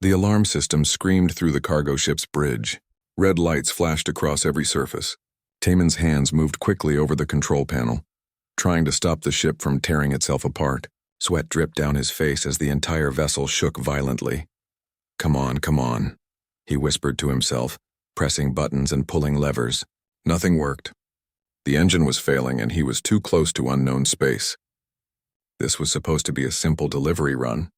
The alarm system screamed through the cargo ship's bridge. Red lights flashed across every surface. Taman's hands moved quickly over the control panel, trying to stop the ship from tearing itself apart. Sweat dripped down his face as the entire vessel shook violently. Come on, he whispered to himself, pressing buttons and pulling levers. Nothing worked. The engine was failing and he was too close to unknown space. This was supposed to be a simple delivery run.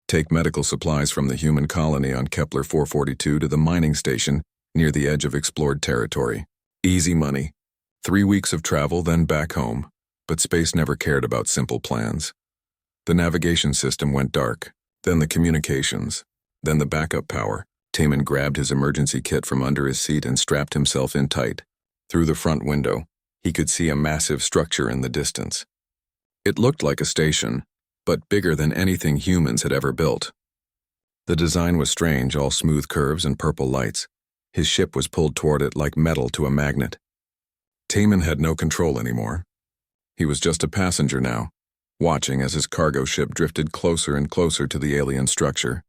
Take medical supplies from the human colony on Kepler 442 to the mining station near the edge of explored territory. Easy money. 3 weeks of travel, then back home. But space never cared about simple plans. The navigation system went dark, then the communications, then the backup power. Taman grabbed his emergency kit from under his seat and strapped himself in tight. Through the front window, he could see a massive structure in the distance. It looked like a station, but bigger than anything humans had ever built. The design was strange, all smooth curves and purple lights. His ship was pulled toward it like metal to a magnet. Taman had no control anymore. He was just a passenger now, watching as his cargo ship drifted closer and closer to the alien structure.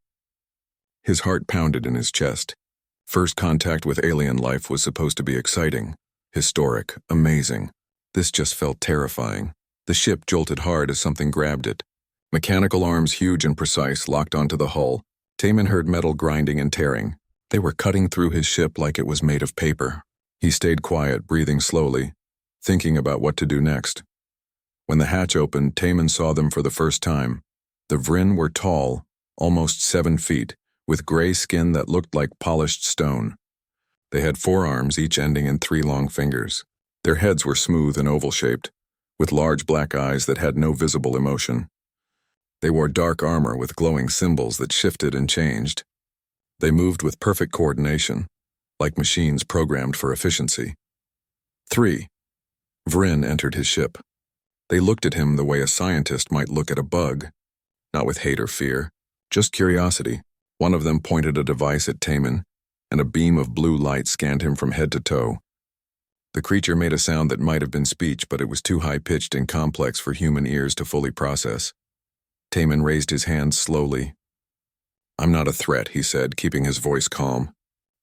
His heart pounded in his chest. First contact with alien life was supposed to be exciting, historic, amazing. This just felt terrifying. The ship jolted hard as something grabbed it. Mechanical arms, huge and precise, locked onto the hull. Taman heard metal grinding and tearing. They were cutting through his ship like it was made of paper. He stayed quiet, breathing slowly, thinking about what to do next. When the hatch opened, Taman saw them for the first time. The Vryn were tall, almost 7 feet, with gray skin that looked like polished stone. They had 4 arms, each ending in 3 long fingers. Their heads were smooth and oval-shaped, with large black eyes that had no visible emotion. They wore dark armor with glowing symbols that shifted and changed. They moved with perfect coordination, like machines programmed for efficiency. 3. Vryn entered his ship. They looked at him the way a scientist might look at a bug, not with hate or fear, just curiosity. One of them pointed a device at Taman, and a beam of blue light scanned him from head to toe. The creature made a sound that might have been speech, but it was too high-pitched and complex for human ears to fully process. Taman raised his hands slowly. "I'm not a threat," he said, keeping his voice calm.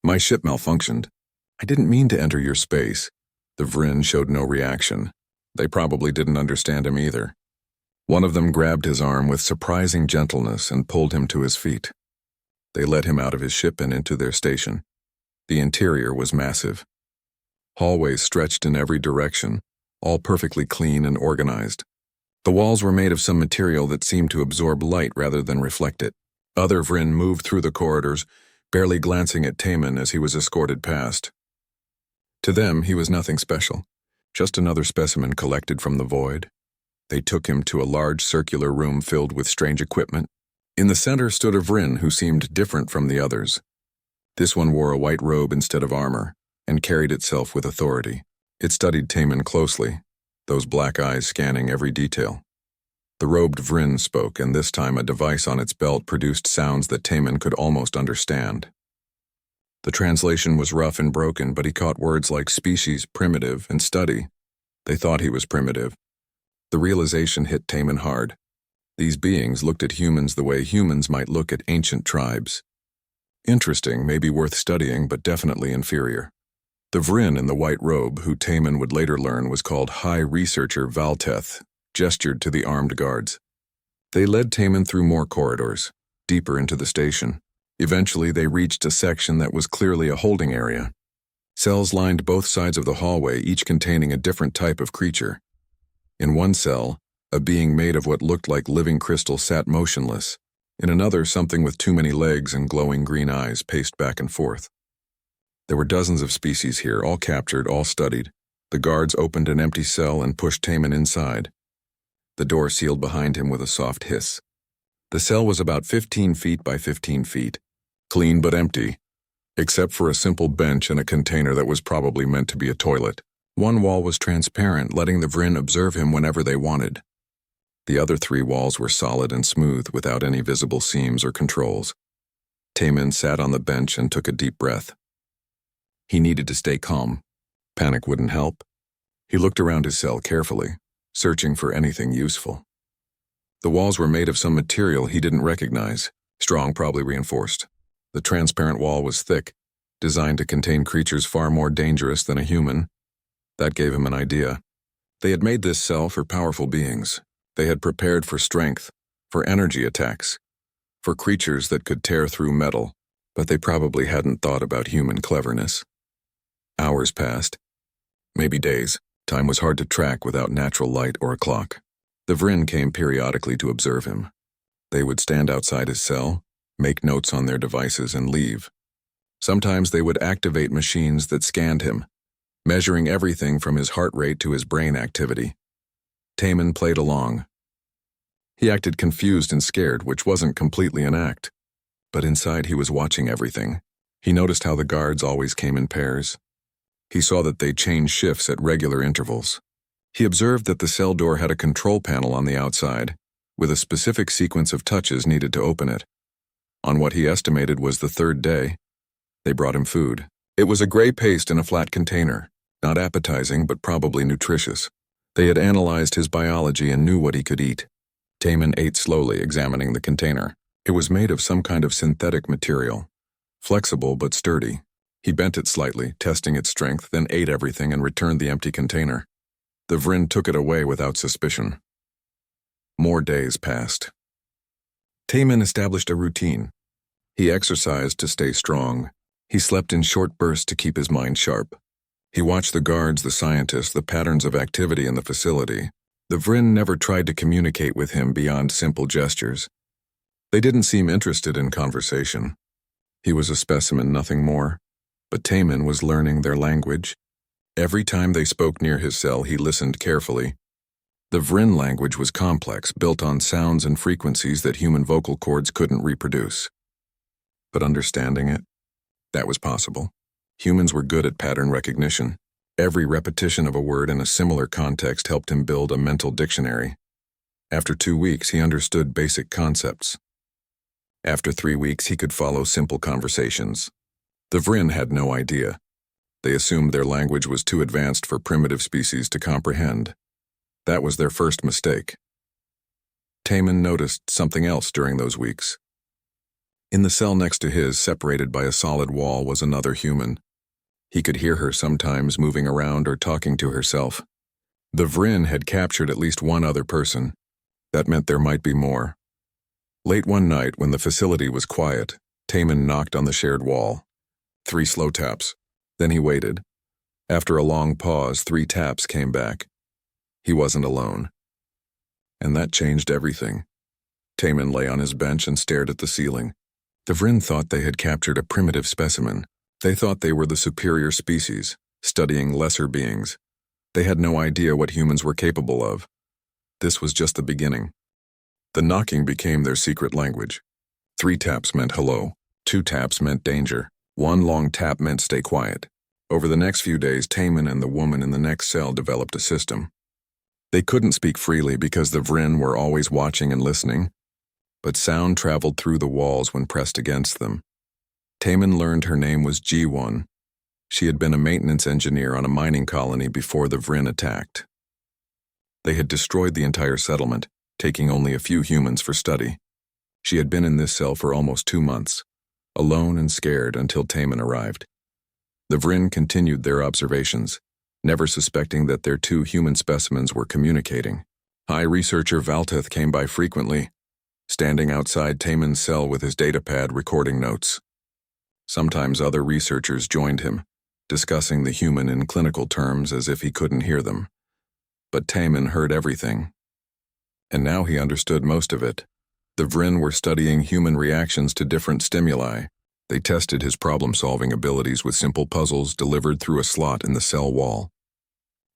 "My ship malfunctioned. I didn't mean to enter your space." The Vryn showed no reaction. They probably didn't understand him either. One of them grabbed his arm with surprising gentleness and pulled him to his feet. They led him out of his ship and into their station. The interior was massive. Hallways stretched in every direction, all perfectly clean and organized. The walls were made of some material that seemed to absorb light rather than reflect it. Other Vryn moved through the corridors, barely glancing at Taman as he was escorted past. To them, he was nothing special, just another specimen collected from the void. They took him to a large circular room filled with strange equipment. In the center stood a Vryn who seemed different from the others. This one wore a white robe instead of armor, and carried itself with authority. It studied Taman closely, those black eyes scanning every detail. The robed Vryn spoke, and this time a device on its belt produced sounds that Taman could almost understand. The translation was rough and broken, but he caught words like species, primitive, and study. They thought he was primitive. The realization hit Taman hard. These beings looked at humans the way humans might look at ancient tribes. Interesting, maybe worth studying, but definitely inferior. The Vryn in the white robe, who Taman would later learn was called High Researcher Valteth, gestured to the armed guards. They led Taman through more corridors, deeper into the station. Eventually, they reached a section that was clearly a holding area. Cells lined both sides of the hallway, each containing a different type of creature. In one cell, a being made of what looked like living crystal sat motionless. In another, something with too many legs and glowing green eyes paced back and forth. There were dozens of species here, all captured, all studied. The guards opened an empty cell and pushed Taman inside. The door sealed behind him with a soft hiss. The cell was about 15 feet by 15 feet, clean but empty, except for a simple bench and a container that was probably meant to be a toilet. One wall was transparent, letting the Vryn observe him whenever they wanted. The other 3 walls were solid and smooth, without any visible seams or controls. Taman sat on the bench and took a deep breath. He needed to stay calm. Panic wouldn't help. He looked around his cell carefully, searching for anything useful. The walls were made of some material he didn't recognize, strong, probably reinforced. The transparent wall was thick, designed to contain creatures far more dangerous than a human. That gave him an idea. They had made this cell for powerful beings. They had prepared for strength, for energy attacks, for creatures that could tear through metal, but they probably hadn't thought about human cleverness. Hours passed, maybe days. Time was hard to track without natural light or a clock. The Vryn came periodically to observe him. They would stand outside his cell, make notes on their devices, and leave. Sometimes they would activate machines that scanned him, measuring everything from his heart rate to his brain activity. Taman played along. He acted confused and scared, which wasn't completely an act. But inside he was watching everything. He noticed how the guards always came in pairs. He saw that they changed shifts at regular intervals. He observed that the cell door had a control panel on the outside, with a specific sequence of touches needed to open it. On what he estimated was the third day, they brought him food. It was a gray paste in a flat container, not appetizing but probably nutritious. They had analyzed his biology and knew what he could eat. Taman ate slowly, examining the container. It was made of some kind of synthetic material, flexible but sturdy. He bent it slightly, testing its strength, then ate everything and returned the empty container. The Vryn took it away without suspicion. More days passed. Taman established a routine. He exercised to stay strong. He slept in short bursts to keep his mind sharp. He watched the guards, the scientists, the patterns of activity in the facility. The Vryn never tried to communicate with him beyond simple gestures. They didn't seem interested in conversation. He was a specimen, nothing more. But Taman was learning their language. Every time they spoke near his cell, he listened carefully. The Vryn language was complex, built on sounds and frequencies that human vocal cords couldn't reproduce. But understanding it, that was possible. Humans were good at pattern recognition. Every repetition of a word in a similar context helped him build a mental dictionary. After 2 weeks, he understood basic concepts. After 3 weeks, he could follow simple conversations. The Vryn had no idea. They assumed their language was too advanced for primitive species to comprehend. That was their first mistake. Taman noticed something else during those weeks. In the cell next to his, separated by a solid wall, was another human. He could hear her sometimes moving around or talking to herself. The Vryn had captured at least one other person. That meant there might be more. Late one night, when the facility was quiet, Taman knocked on the shared wall. 3 slow taps. Then he waited. After a long pause, 3 taps came back. He wasn't alone. And that changed everything. Taman lay on his bench and stared at the ceiling. The Vryn thought they had captured a primitive specimen. They thought they were the superior species, studying lesser beings. They had no idea what humans were capable of. This was just the beginning. The knocking became their secret language. 3 taps meant hello. 2 taps meant danger. 1 long tap meant stay quiet. Over the next few days, Taman and the woman in the next cell developed a system. They couldn't speak freely because the Vryn were always watching and listening, but sound traveled through the walls when pressed against them. Taman learned her name was G1. She had been a maintenance engineer on a mining colony before the Vryn attacked. They had destroyed the entire settlement, taking only a few humans for study. She had been in this cell for almost 2 months, alone and scared until Taman arrived. The Vryn continued their observations, never suspecting that their 2 human specimens were communicating. High researcher Valteth came by frequently, standing outside Taman's cell with his datapad recording notes. Sometimes other researchers joined him, discussing the human in clinical terms as if he couldn't hear them. But Taman heard everything. And now he understood most of it. The Vryn were studying human reactions to different stimuli. They tested his problem-solving abilities with simple puzzles delivered through a slot in the cell wall.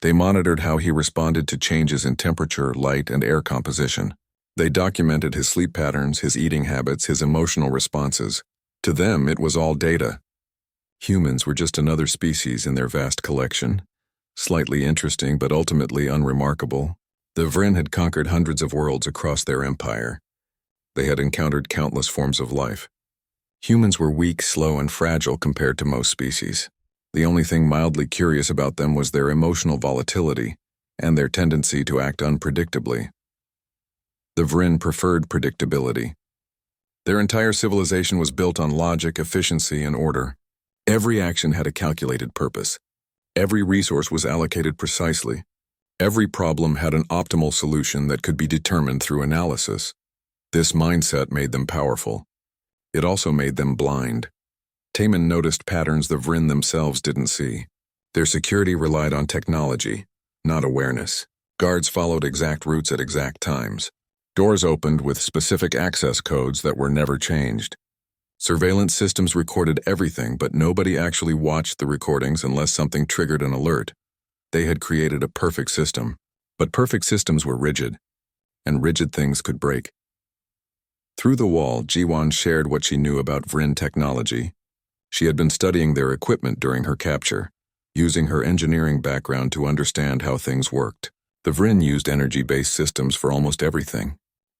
They monitored how he responded to changes in temperature, light, and air composition. They documented his sleep patterns, his eating habits, his emotional responses. To them, it was all data. Humans were just another species in their vast collection, slightly interesting but ultimately unremarkable. The Vryn had conquered hundreds of worlds across their empire. They had encountered countless forms of life. Humans were weak, slow, and fragile compared to most species. The only thing mildly curious about them was their emotional volatility and their tendency to act unpredictably. The Vryn preferred predictability. Their entire civilization was built on logic, efficiency, and order. Every action had a calculated purpose. Every resource was allocated precisely. Every problem had an optimal solution that could be determined through analysis. This mindset made them powerful. It also made them blind. Taman noticed patterns the Vryn themselves didn't see. Their security relied on technology, not awareness. Guards followed exact routes at exact times. Doors opened with specific access codes that were never changed. Surveillance systems recorded everything, but nobody actually watched the recordings unless something triggered an alert. They had created a perfect system, but perfect systems were rigid, and rigid things could break. Through the wall, Jiwan shared what she knew about Vryn technology. She had been studying their equipment during her capture, using her engineering background to understand how things worked. The Vryn used energy-based systems for almost everything.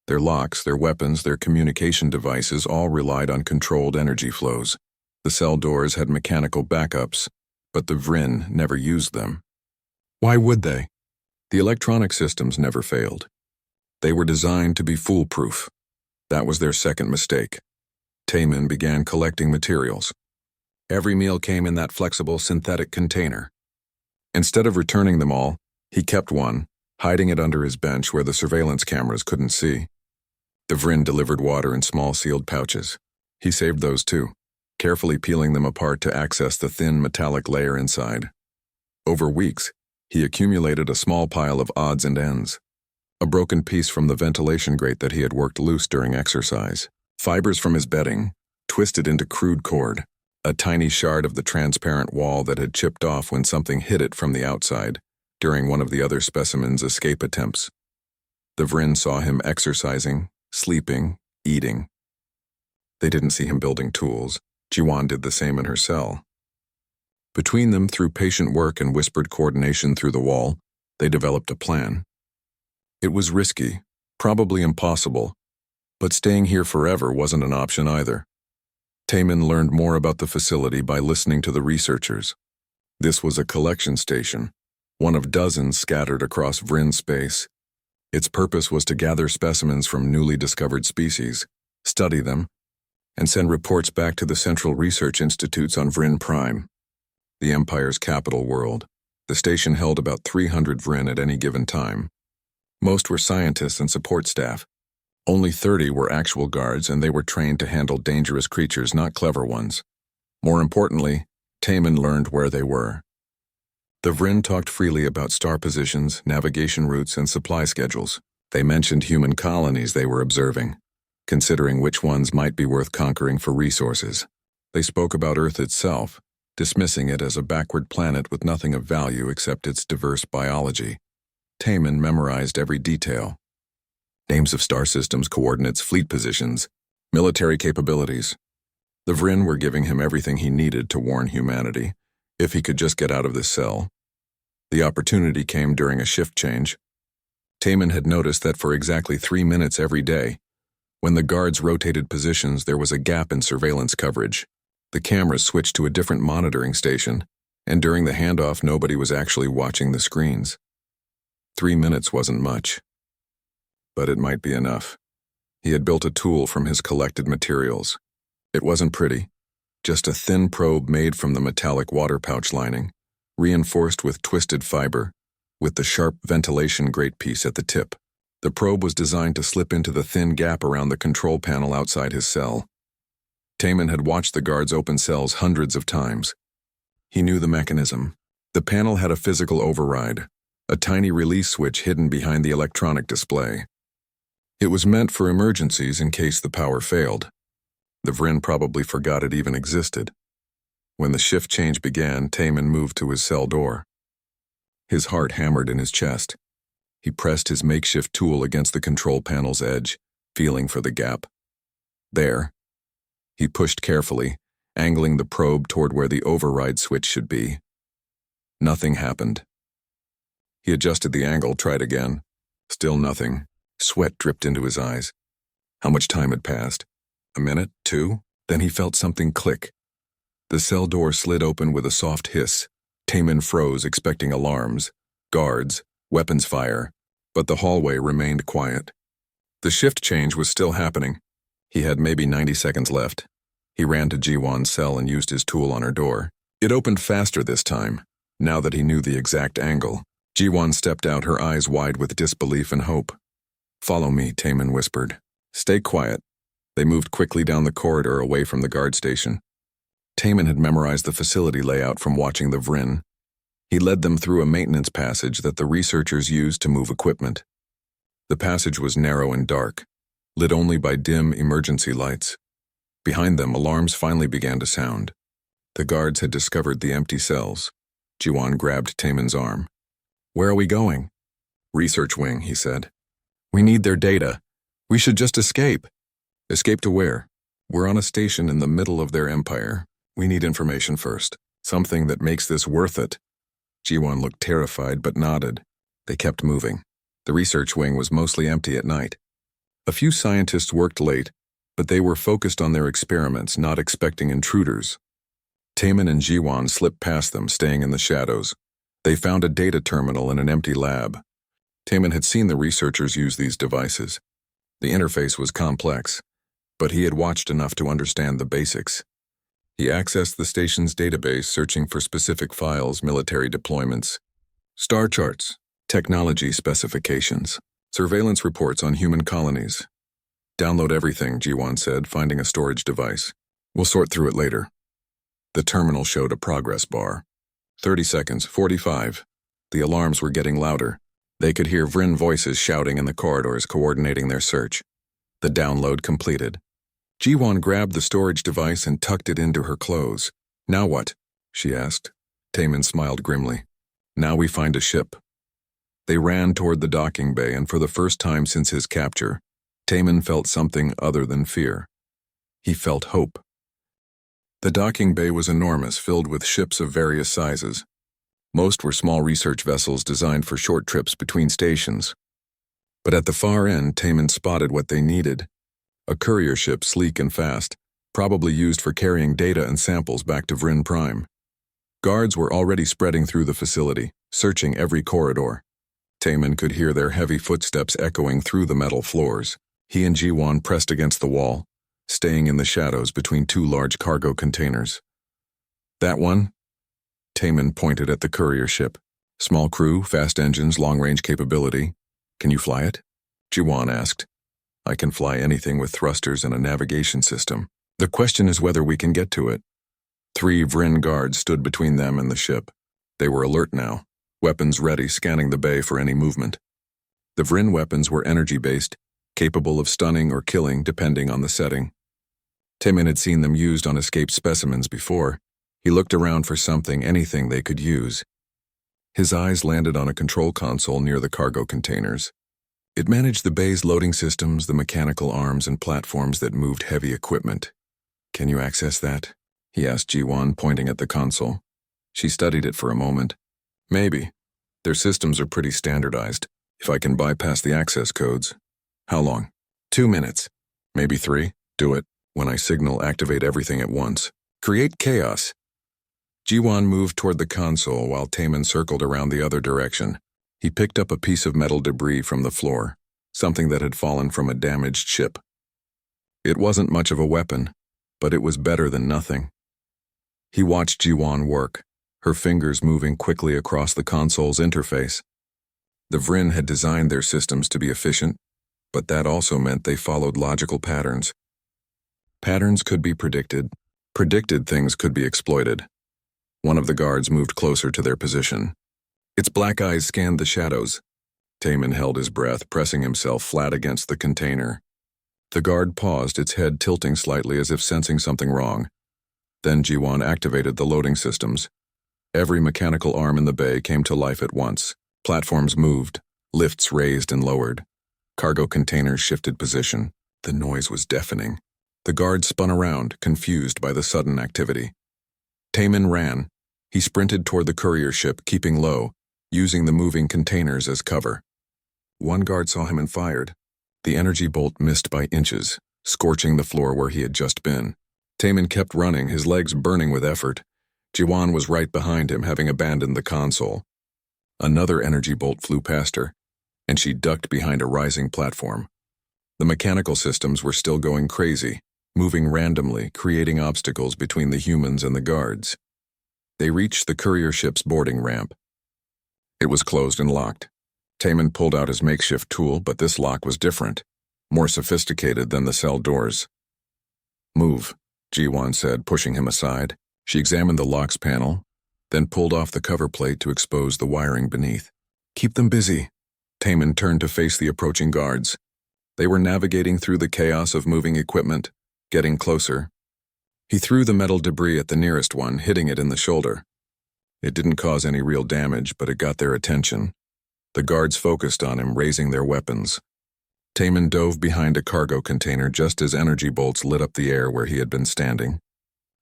Their locks, their weapons, their communication devices all relied on controlled energy flows. The cell doors had mechanical backups, but the Vryn never used them. Why would they? The electronic systems never failed. They were designed to be foolproof. That was their second mistake. Taman began collecting materials. Every meal came in that flexible synthetic container. Instead of returning them all, he kept one, hiding it under his bench where the surveillance cameras couldn't see. The Vryn delivered water in small sealed pouches. He saved those too, carefully peeling them apart to access the thin metallic layer inside. Over weeks, he accumulated a small pile of odds and ends. A broken piece from the ventilation grate that he had worked loose during exercise. Fibers from his bedding, twisted into crude cord. A tiny shard of the transparent wall that had chipped off when something hit it from the outside during one of the other specimen's escape attempts. The Vryn saw him exercising, sleeping, eating. They didn't see him building tools. Jiwan did the same in her cell. Between them, through patient work and whispered coordination through the wall, they developed a plan. It was risky, probably impossible, but staying here forever wasn't an option either. Taman learned more about the facility by listening to the researchers. This was a collection station, one of dozens scattered across Vryn space. Its purpose was to gather specimens from newly discovered species, study them, and send reports back to the Central Research Institutes on Vryn Prime, the Empire's capital world. The station held about 300 Vryn at any given time. Most were scientists and support staff. Only 30 were actual guards, and they were trained to handle dangerous creatures, not clever ones. More importantly, Taman learned where they were. The Vryn talked freely about star positions, navigation routes, and supply schedules. They mentioned human colonies they were observing, considering which ones might be worth conquering for resources. They spoke about Earth itself, dismissing it as a backward planet with nothing of value except its diverse biology. Taman memorized every detail. Names of star systems, coordinates, fleet positions, military capabilities. The Vryn were giving him everything he needed to warn humanity, if he could just get out of this cell. The opportunity came during a shift change. Taman had noticed that for exactly 3 minutes every day, when the guards rotated positions, there was a gap in surveillance coverage. The cameras switched to a different monitoring station, and during the handoff, nobody was actually watching the screens. 3 minutes wasn't much, but it might be enough. He had built a tool from his collected materials. It wasn't pretty, just a thin probe made from the metallic water pouch lining, reinforced with twisted fiber, with the sharp ventilation grate piece at the tip. The probe was designed to slip into the thin gap around the control panel outside his cell. Taman had watched the guards open cells hundreds of times. He knew the mechanism. The panel had a physical override, a tiny release switch hidden behind the electronic display. It was meant for emergencies in case the power failed. The Vryn probably forgot it even existed. When the shift change began, Taman moved to his cell door. His heart hammered in his chest. He pressed his makeshift tool against the control panel's edge, feeling for the gap. There. He pushed carefully, angling the probe toward where the override switch should be. Nothing happened. He adjusted the angle, tried again. Still nothing. Sweat dripped into his eyes. How much time had passed? A minute? 2? Then he felt something click. The cell door slid open with a soft hiss. Taman froze, expecting alarms, guards, weapons fire, but the hallway remained quiet. The shift change was still happening. He had maybe 90 seconds left. He ran to Jiwon's cell and used his tool on her door. It opened faster this time, now that he knew the exact angle. Jiwon stepped out, her eyes wide with disbelief and hope. "Follow me," Taemin whispered. "Stay quiet." They moved quickly down the corridor away from the guard station. Taemin had memorized the facility layout from watching the Vrin. He led them through a maintenance passage that the researchers used to move equipment. The passage was narrow and dark, lit only by dim emergency lights. Behind them, alarms finally began to sound. The guards had discovered the empty cells. Jiwon grabbed Taemin's arm. "Where are we going?" "Research wing," he said. "We need their data. We should just escape." "Escape to where?" "We're on a station in the middle of their empire. We need information first. Something that makes this worth it." Jiwon looked terrified but nodded. They kept moving. The research wing was mostly empty at night. A few scientists worked late, but they were focused on their experiments, not expecting intruders. Taemin and Jiwon slipped past them, staying in the shadows. They found a data terminal in an empty lab. Taemin had seen the researchers use these devices. The interface was complex, but he had watched enough to understand the basics. He accessed the station's database, searching for specific files, military deployments, star charts, technology specifications, surveillance reports on human colonies. "Download everything," Jiwon said, finding a storage device. "We'll sort through it later." The terminal showed a progress bar. 30 seconds, 45. The alarms were getting louder. They could hear Vrin voices shouting in the corridors, coordinating their search. The download completed. Jiwon grabbed the storage device and tucked it into her clothes. "Now what?" she asked. Taemin smiled grimly. "Now we find a ship." They ran toward the docking bay, and for the first time since his capture, Taemin felt something other than fear. He felt hope. The docking bay was enormous, filled with ships of various sizes. Most were small research vessels designed for short trips between stations. But at the far end, Taemin spotted what they needed. A courier ship, sleek and fast, probably used for carrying data and samples back to Vrin Prime. Guards were already spreading through the facility, searching every corridor. Taemin could hear their heavy footsteps echoing through the metal floors. He and Jiwon pressed against the wall, staying in the shadows between two large cargo containers. "That one?" Taemin pointed at the courier ship. "Small crew, fast engines, long-range capability. Can you fly it?" Jiwon asked. "I can fly anything with thrusters and a navigation system. The question is whether we can get to it." 3 Vrin guards stood between them and the ship. They were alert now, weapons ready, scanning the bay for any movement. The Vrin weapons were energy-based, capable of stunning or killing depending on the setting. Taemin had seen them used on escaped specimens before. He looked around for something, anything they could use. His eyes landed on a control console near the cargo containers. It managed the bay's loading systems, the mechanical arms and platforms that moved heavy equipment. "Can you access that?" he asked Jiwon, pointing at the console. She studied it for a moment. "Maybe. Their systems are pretty standardized. If I can bypass the access codes." "How long?" 2 minutes. "Maybe 3. Do it. When I signal, activate everything at once. Create chaos." Jiwon moved toward the console while Taemin circled around the other direction. He picked up a piece of metal debris from the floor, something that had fallen from a damaged ship. It wasn't much of a weapon, but it was better than nothing. He watched Jiwon work, her fingers moving quickly across the console's interface. The Vrin had designed their systems to be efficient, but that also meant they followed logical patterns. Patterns could be predicted. Predicted things could be exploited. One of the guards moved closer to their position. Its black eyes scanned the shadows. Taemin held his breath, pressing himself flat against the container. The guard paused, its head tilting slightly as if sensing something wrong. Then Jiwon activated the loading systems. Every mechanical arm in the bay came to life at once. Platforms moved, lifts raised and lowered. Cargo containers shifted position. The noise was deafening. The guard spun around, confused by the sudden activity. Taemin ran. He sprinted toward the courier ship, keeping low, using the moving containers as cover. One guard saw him and fired. The energy bolt missed by inches, scorching the floor where he had just been. Taemin kept running, his legs burning with effort. Jiwon was right behind him, having abandoned the console. Another energy bolt flew past her, and she ducked behind a rising platform. The mechanical systems were still going crazy, moving randomly, creating obstacles between the humans and the guards. They reached the courier ship's boarding ramp. It was closed and locked. Taman pulled out his makeshift tool, but this lock was different, more sophisticated than the cell doors. "Move," Jiwan said, pushing him aside. She examined the lock's panel, then pulled off the cover plate to expose the wiring beneath. "Keep them busy." Taman turned to face the approaching guards. They were navigating through the chaos of moving equipment, getting closer. He threw the metal debris at the nearest one, hitting it in the shoulder. It didn't cause any real damage, but it got their attention. The guards focused on him, raising their weapons. Taman dove behind a cargo container just as energy bolts lit up the air where he had been standing.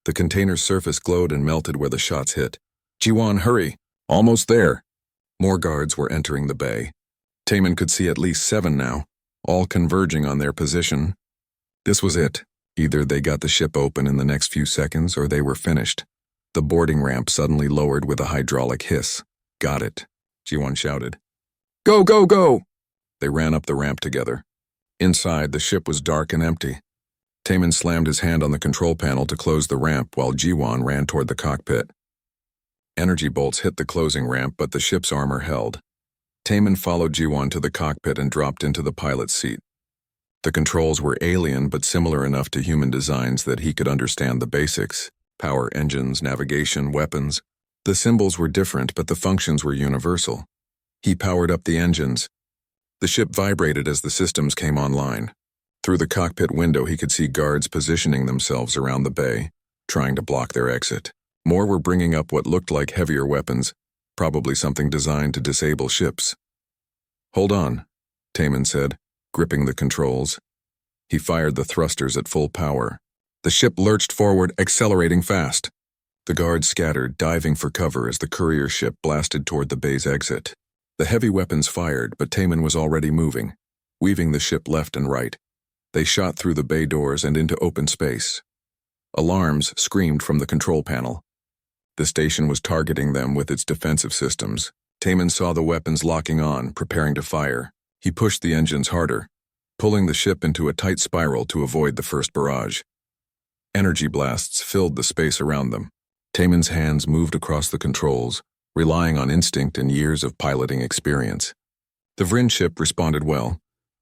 The container's surface glowed and melted where the shots hit. "Jiwan, hurry! Almost there!" More guards were entering the bay. Taman could see at least 7 now, all converging on their position. This was it. Either they got the ship open in the next few seconds or they were finished. The boarding ramp suddenly lowered with a hydraulic hiss. "Got it," Jiwan shouted. "Go, go, go!" They ran up the ramp together. Inside, the ship was dark and empty. Taman slammed his hand on the control panel to close the ramp while Jiwan ran toward the cockpit. Energy bolts hit the closing ramp, but the ship's armor held. Taman followed Jiwan to the cockpit and dropped into the pilot's seat. The controls were alien but similar enough to human designs that he could understand the basics: power, engines, navigation, weapons. The symbols were different, but the functions were universal. He powered up the engines. The ship vibrated as the systems came online. Through the cockpit window, he could see guards positioning themselves around the bay, trying to block their exit. More were bringing up what looked like heavier weapons, probably something designed to disable ships. "Hold on," Taman said, gripping the controls. He fired the thrusters at full power. The ship lurched forward, accelerating fast. The guards scattered, diving for cover as the courier ship blasted toward the bay's exit. The heavy weapons fired, but Taman was already moving, weaving the ship left and right. They shot through the bay doors and into open space. Alarms screamed from the control panel. The station was targeting them with its defensive systems. Taman saw the weapons locking on, preparing to fire. He pushed the engines harder, pulling the ship into a tight spiral to avoid the first barrage. Energy blasts filled the space around them. Taman's hands moved across the controls, relying on instinct and years of piloting experience. The Vryn ship responded well,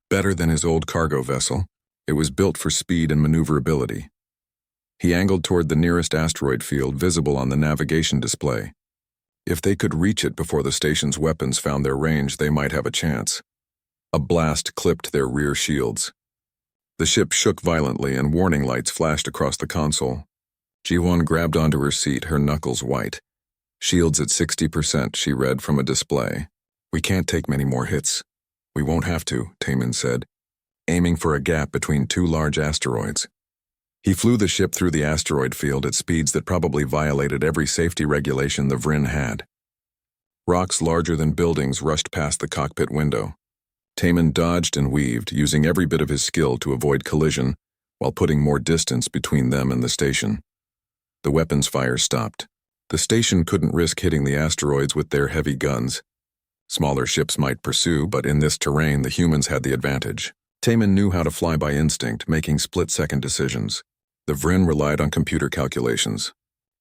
better than his old cargo vessel. It was built for speed and maneuverability. He angled toward the nearest asteroid field visible on the navigation display. If they could reach it before the station's weapons found their range, they might have a chance. A blast clipped their rear shields. The ship shook violently and warning lights flashed across the console. Jiwan grabbed onto her seat, her knuckles white. "Shields at 60%, she read from a display. "We can't take many more hits." "We won't have to," Taman said, aiming for a gap between 2 large asteroids. He flew the ship through the asteroid field at speeds that probably violated every safety regulation the Vryn had. Rocks larger than buildings rushed past the cockpit window. Taman dodged and weaved, using every bit of his skill to avoid collision while putting more distance between them and the station. The weapons fire stopped. The station couldn't risk hitting the asteroids with their heavy guns. Smaller ships might pursue, but in this terrain the humans had the advantage. Taman knew how to fly by instinct, making split-second decisions. The Vryn relied on computer calculations.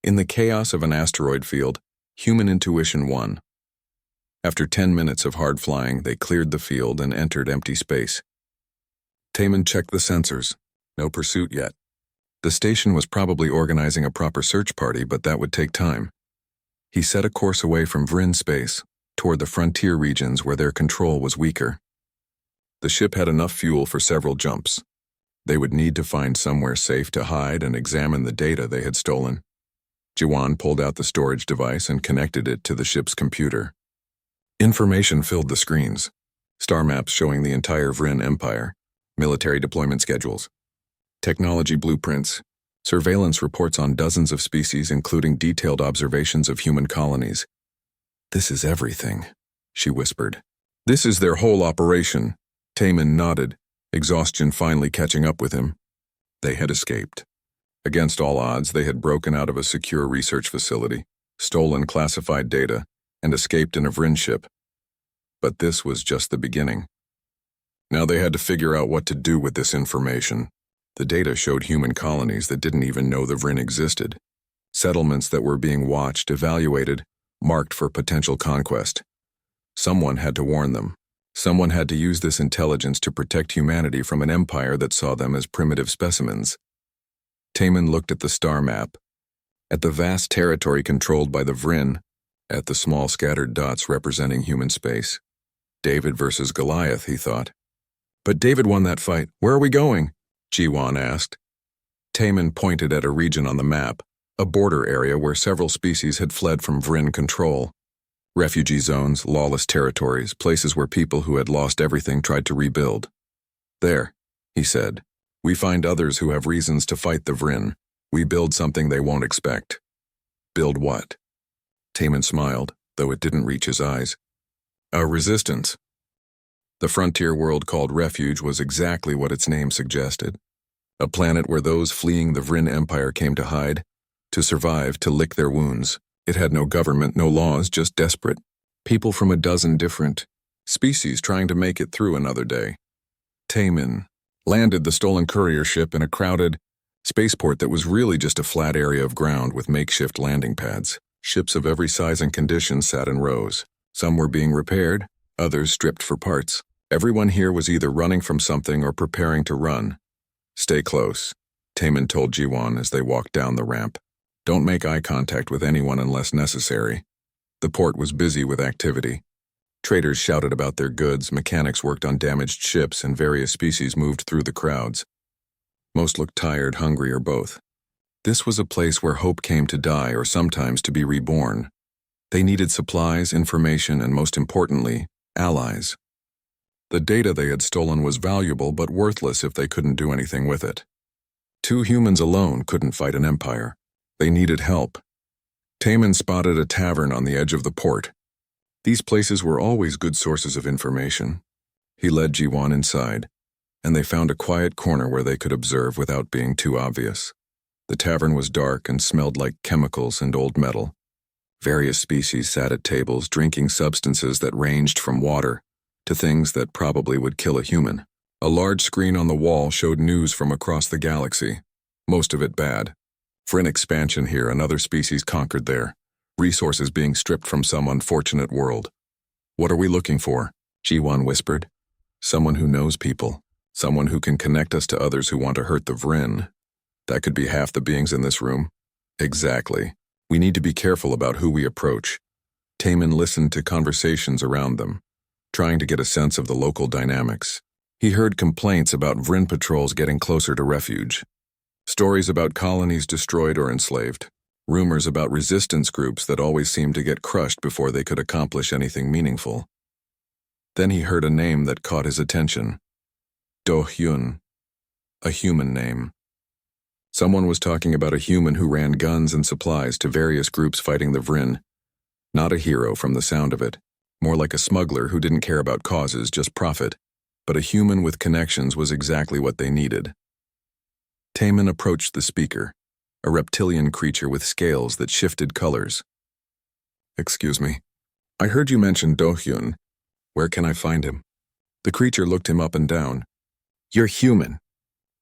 In the chaos of an asteroid field, human intuition won. After 10 minutes of hard flying, they cleared the field and entered empty space. Taman checked the sensors. No pursuit yet. The station was probably organizing a proper search party, but that would take time. He set a course away from Vryn space, toward the frontier regions where their control was weaker. The ship had enough fuel for several jumps. They would need to find somewhere safe to hide and examine the data they had stolen. Jiwan pulled out the storage device and connected it to the ship's computer. Information filled the screens. Star maps showing the entire Vryn Empire, military deployment schedules, technology blueprints, surveillance reports on dozens of species, including detailed observations of human colonies. "This is everything," she whispered. "This is their whole operation." Taman nodded, exhaustion finally catching up with him. They had escaped. Against all odds, they had broken out of a secure research facility, stolen classified data, and escaped in a Vryn ship. But this was just the beginning. Now they had to figure out what to do with this information. The data showed human colonies that didn't even know the Vryn existed. Settlements that were being watched, evaluated, marked for potential conquest. Someone had to warn them. Someone had to use this intelligence to protect humanity from an empire that saw them as primitive specimens. Taman looked at the star map, at the vast territory controlled by the Vryn, at the small scattered dots representing human space. David versus Goliath, he thought. But David won that fight. Where are we going? Jiwan asked. Taman pointed at a region on the map, a border area where several species had fled from Vryn control. Refugee zones, lawless territories, places where people who had lost everything tried to rebuild. There, he said, we find others who have reasons to fight the Vryn. We build something they won't expect. Build what? Taman smiled, though it didn't reach his eyes. A resistance. The frontier world called Refuge was exactly what its name suggested. A planet where those fleeing the Vryn Empire came to hide, to survive, to lick their wounds. It had no government, no laws, just desperate people from a dozen different species trying to make it through another day. Taman landed the stolen courier ship in a crowded spaceport that was really just a flat area of ground with makeshift landing pads. Ships of every size and condition sat in rows. Some were being repaired, others stripped for parts. Everyone here was either running from something or preparing to run. Stay close, Taman told Jiwan as they walked down the ramp. Don't make eye contact with anyone unless necessary. The port was busy with activity. Traders shouted about their goods, mechanics worked on damaged ships, and various species moved through the crowds. Most looked tired, hungry, or both. This was a place where hope came to die or sometimes to be reborn. They needed supplies, information, and most importantly, allies. The data they had stolen was valuable but worthless if they couldn't do anything with it. 2 humans alone couldn't fight an empire. They needed help. Taman spotted a tavern on the edge of the port. These places were always good sources of information. He led Jiwan inside, and they found a quiet corner where they could observe without being too obvious. The tavern was dark and smelled like chemicals and old metal. Various species sat at tables drinking substances that ranged from water to things that probably would kill a human. A large screen on the wall showed news from across the galaxy, most of it bad. Vryn expansion here, another species conquered there. Resources being stripped from some unfortunate world. What are we looking for? Jiwan whispered. Someone who knows people. Someone who can connect us to others who want to hurt the Vryn. That could be half the beings in this room. Exactly. We need to be careful about who we approach. Taman listened to conversations around them, trying to get a sense of the local dynamics. He heard complaints about Vryn patrols getting closer to Refuge. Stories about colonies destroyed or enslaved. Rumors about resistance groups that always seemed to get crushed before they could accomplish anything meaningful. Then he heard a name that caught his attention. Do-hyun. A human name. Someone was talking about a human who ran guns and supplies to various groups fighting the Vryn. Not a hero from the sound of it. More like a smuggler who didn't care about causes, just profit. But a human with connections was exactly what they needed. Taman approached the speaker, a reptilian creature with scales that shifted colors. Excuse me. I heard you mention Do-hyun. Where can I find him? The creature looked him up and down. You're human.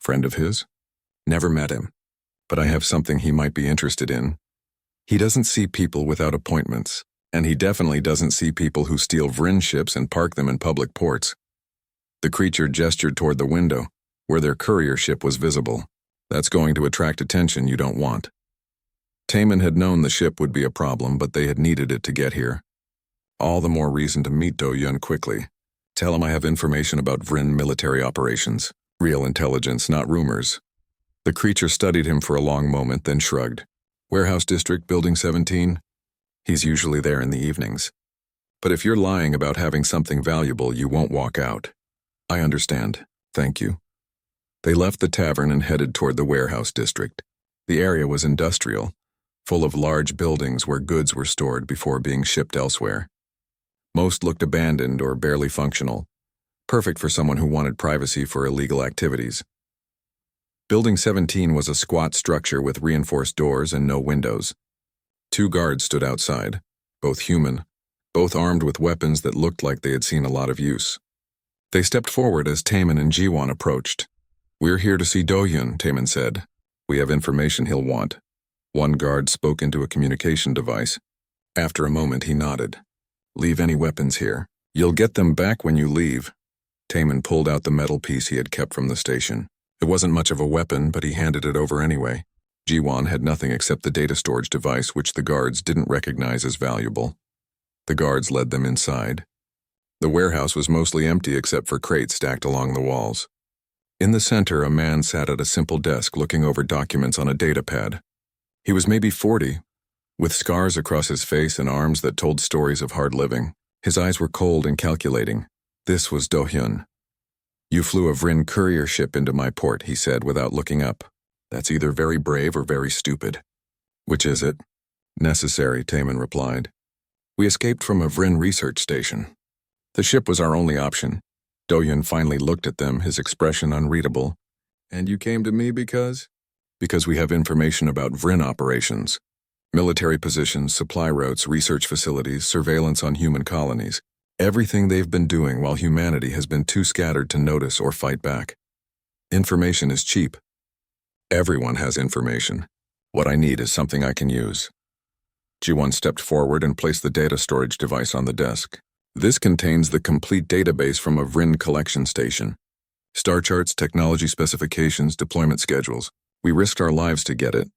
Friend of his? Never met him. But I have something he might be interested in. He doesn't see people without appointments, and he definitely doesn't see people who steal Vryn ships and park them in public ports. The creature gestured toward the window, where their courier ship was visible. That's going to attract attention you don't want. Taman had known the ship would be a problem, but they had needed it to get here. All the more reason to meet Do-hyun quickly. Tell him I have information about Vryn military operations. Real intelligence, not rumors. The creature studied him for a long moment, then shrugged. Warehouse District, Building 17? He's usually there in the evenings. But if you're lying about having something valuable, you won't walk out. I understand. Thank you. They left the tavern and headed toward the warehouse district. The area was industrial, full of large buildings where goods were stored before being shipped elsewhere. Most looked abandoned or barely functional, perfect for someone who wanted privacy for illegal activities. Building 17 was a squat structure with reinforced doors and no windows. 2 guards stood outside, both human, both armed with weapons that looked like they had seen a lot of use. They stepped forward as Taemin and Jiwon approached. "We're here to see Do-hyun," Taemin said. "We have information he'll want." One guard spoke into a communication device. After a moment, he nodded. "Leave any weapons here. You'll get them back when you leave." Taemin pulled out the metal piece he had kept from the station. It wasn't much of a weapon, but he handed it over anyway. Jiwon had nothing except the data storage device, which the guards didn't recognize as valuable. The guards led them inside. The warehouse was mostly empty except for crates stacked along the walls. In the center, a man sat at a simple desk looking over documents on a datapad. He was maybe 40, with scars across his face and arms that told stories of hard living. His eyes were cold and calculating. This was Do-hyun. "You flew a Vrin courier ship into my port," he said without looking up. "That's either very brave or very stupid." "Which is it?" "Necessary," Taemin replied. "We escaped from a Vrin research station. The ship was our only option." Do-hyun finally looked at them, his expression unreadable. "And you came to me because?" "Because we have information about Vrin operations. Military positions, supply routes, research facilities, surveillance on human colonies. Everything they've been doing while humanity has been too scattered to notice or fight back. Information is cheap. Everyone has information. What I need is something I can use." Jiwon stepped forward and placed the data storage device on the desk. "This contains the complete database from a Vrin collection station. Star charts, technology specifications, deployment schedules. We risked our lives to get it."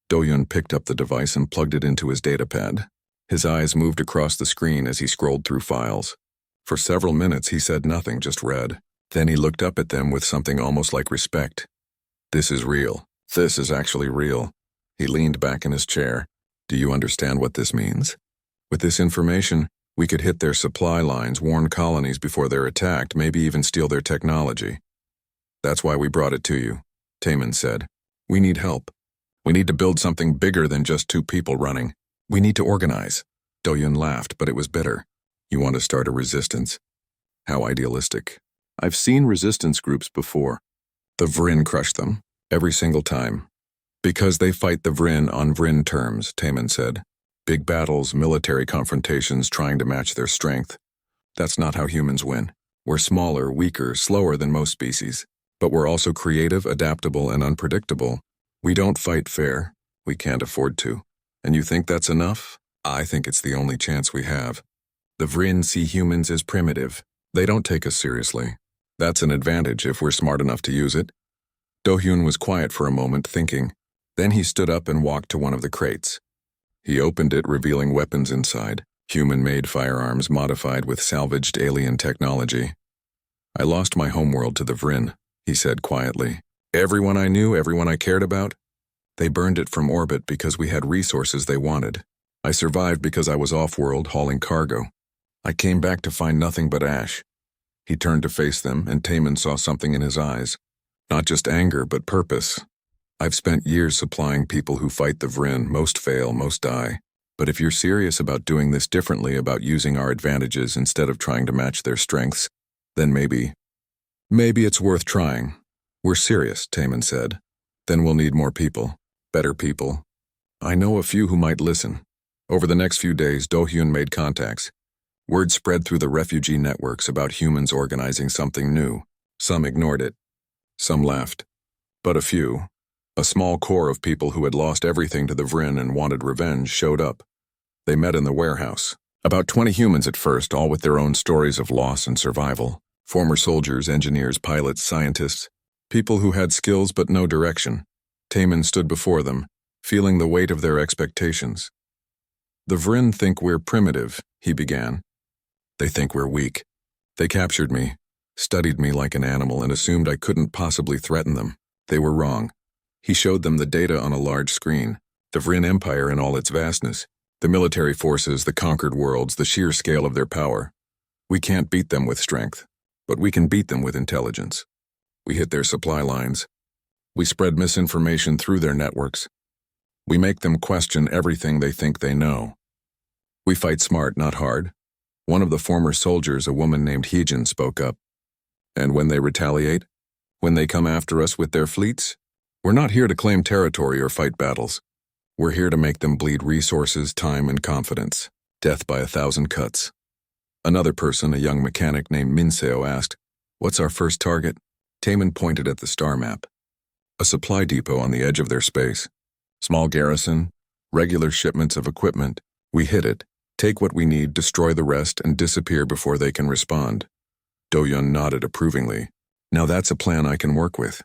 Do-hyun picked up the device and plugged it into his datapad. His eyes moved across the screen as he scrolled through files. For several minutes he said nothing, just read. Then he looked up at them with something almost like respect. "This is real. This is actually real." He leaned back in his chair. "Do you understand what this means? With this information, we could hit their supply lines, warn colonies before they're attacked, maybe even steal their technology. That's why we brought it to you," Taemin said. "We need help. We need to build something bigger than just two people running. We need to organize." Do-hyun laughed, but it was bitter. "You want to start a resistance? How idealistic. I've seen resistance groups before. The Vrin crush them, every single time. Because they fight the Vrin on Vrin terms," Taemin said. "Big battles, military confrontations, trying to match their strength. That's not how humans win. We're smaller, weaker, slower than most species. But we're also creative, adaptable, and unpredictable. We don't fight fair. We can't afford to. And you think that's enough? I think it's the only chance we have. The Vrin see humans as primitive. They don't take us seriously. That's an advantage if we're smart enough to use it." Do-hyun was quiet for a moment, thinking. Then he stood up and walked to one of the crates. He opened it, revealing weapons inside, human-made firearms modified with salvaged alien technology. "I lost my homeworld to the Vrin," he said quietly. "Everyone I knew, everyone I cared about. They burned it from orbit because we had resources they wanted. I survived because I was off-world hauling cargo. I came back to find nothing but ash." He turned to face them, and Taemin saw something in his eyes. Not just anger, but purpose. "I've spent years supplying people who fight the Vrin. Most fail, most die. But if you're serious about doing this differently, about using our advantages instead of trying to match their strengths, then maybe it's worth trying." "We're serious," Taemin said. "Then we'll need more people. Better people. I know a few who might listen." Over the next few days, Do-hyun made contacts. Word spread through the refugee networks about humans organizing something new. Some ignored it. Some laughed. But a few, a small core of people who had lost everything to the Vrin and wanted revenge, showed up. They met in the warehouse. About 20 humans at first, all with their own stories of loss and survival. Former soldiers, engineers, pilots, scientists. People who had skills but no direction. Taemin stood before them, feeling the weight of their expectations. "The Vrin think we're primitive," he began. "They think we're weak. They captured me, studied me like an animal, and assumed I couldn't possibly threaten them. They were wrong." He showed them the data on a large screen, the Vrin Empire in all its vastness, the military forces, the conquered worlds, the sheer scale of their power. "We can't beat them with strength, but we can beat them with intelligence. We hit their supply lines. We spread misinformation through their networks. We make them question everything they think they know. We fight smart, not hard." One of the former soldiers, a woman named Heejin, spoke up. "And when they retaliate? When they come after us with their fleets? We're not here to claim territory or fight battles. We're here to make them bleed resources, time, and confidence. Death by 1,000 cuts." Another person, a young mechanic named Minseo, asked, What's our first target? Taman pointed at the star map. A supply depot on the edge of their space. Small garrison, regular shipments of equipment. We hit it, take what we need, destroy the rest, and disappear before they can respond. Do-hyun nodded approvingly. Now that's a plan I can work with.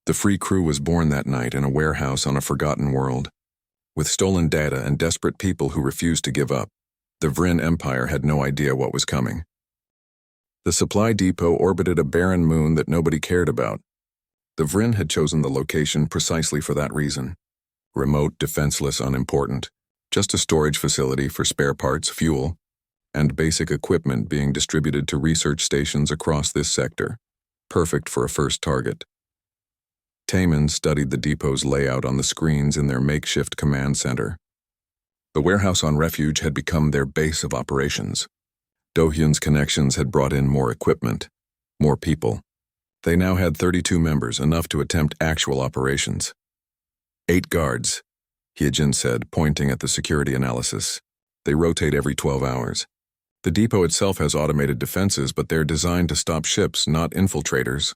The free crew was born that night in a warehouse on a forgotten world. With stolen data and desperate people who refused to give up, the Vryn Empire had no idea what was coming. The supply depot orbited a barren moon that nobody cared about. The Vryn had chosen the location precisely for that reason. Remote, defenseless, unimportant. Just a storage facility for spare parts, fuel, and basic equipment being distributed to research stations across this sector. Perfect for a first target. Taman studied the depot's layout on the screens in their makeshift command center. The warehouse on Refuge had become their base of operations. Do-hyun's connections had brought in more equipment, more people. They now had 32 members, enough to attempt actual operations. 8 guards, Hyejin said, pointing at the security analysis. They rotate every 12 hours. The depot itself has automated defenses, but they're designed to stop ships, not infiltrators.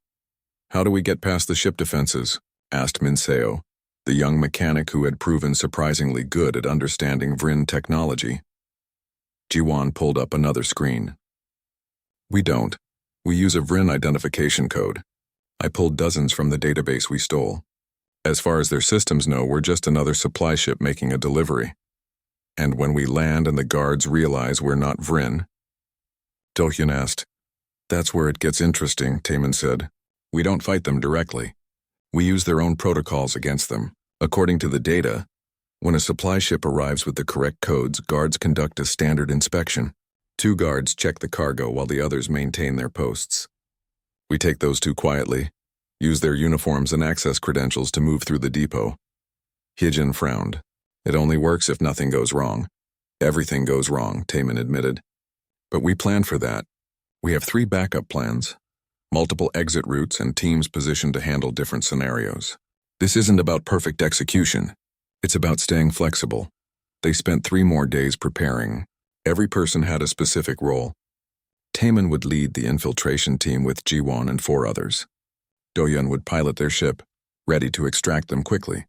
How do we get past the ship defenses? Asked Minseo, the young mechanic who had proven surprisingly good at understanding Vryn technology. Ji-won pulled up another screen. We don't. We use a Vryn identification code. I pulled dozens from the database we stole. As far as their systems know, we're just another supply ship making a delivery. And when we land and the guards realize we're not Vryn? Do-hyun asked. That's where it gets interesting, Taman said. We don't fight them directly. We use their own protocols against them. According to the data, when a supply ship arrives with the correct codes, guards conduct a standard inspection. 2 guards check the cargo while the others maintain their posts. We take those 2 quietly, use their uniforms and access credentials to move through the depot. Hyejin frowned. It only works if nothing goes wrong. Everything goes wrong, Taman admitted. But we plan for that. We have 3 backup plans, multiple exit routes, and teams positioned to handle different scenarios. This isn't about perfect execution. It's about staying flexible. They spent 3 more days preparing. Every person had a specific role. Taman would lead the infiltration team with Ji-won and 4 others. Do-hyun would pilot their ship, ready to extract them quickly.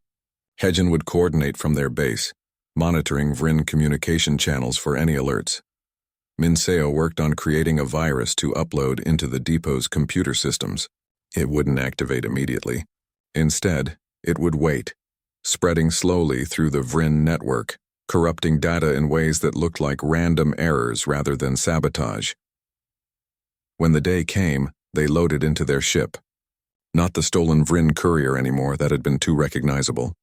Hyejin would coordinate from their base, monitoring Vryn communication channels for any alerts. Minseo worked on creating a virus to upload into the depot's computer systems. It wouldn't activate immediately. Instead, it would wait, spreading slowly through the Vryn network, corrupting data in ways that looked like random errors rather than sabotage. When the day came, they loaded into their ship. Not the stolen Vryn courier anymore, that had been too recognizable.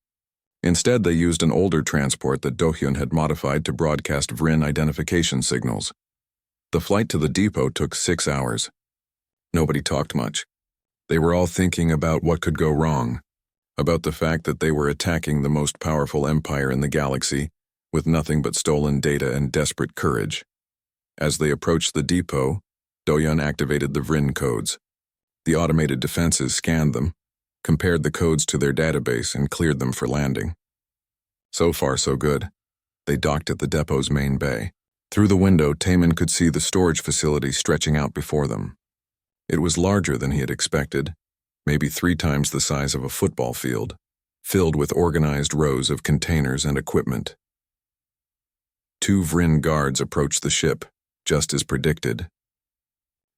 Instead, they used an older transport that Do-hyun had modified to broadcast Vryn identification signals. The flight to the depot took 6 hours. Nobody talked much. They were all thinking about what could go wrong, about the fact that they were attacking the most powerful empire in the galaxy, with nothing but stolen data and desperate courage. As they approached the depot, Do-hyun activated the Vryn codes. The automated defenses scanned them, compared the codes to their database, and cleared them for landing. So far, so good. They docked at the depot's main bay. Through the window, Taman could see the storage facility stretching out before them. It was larger than he had expected, maybe 3 times the size of a football field, filled with organized rows of containers and equipment. 2 Vryn guards approached the ship, just as predicted.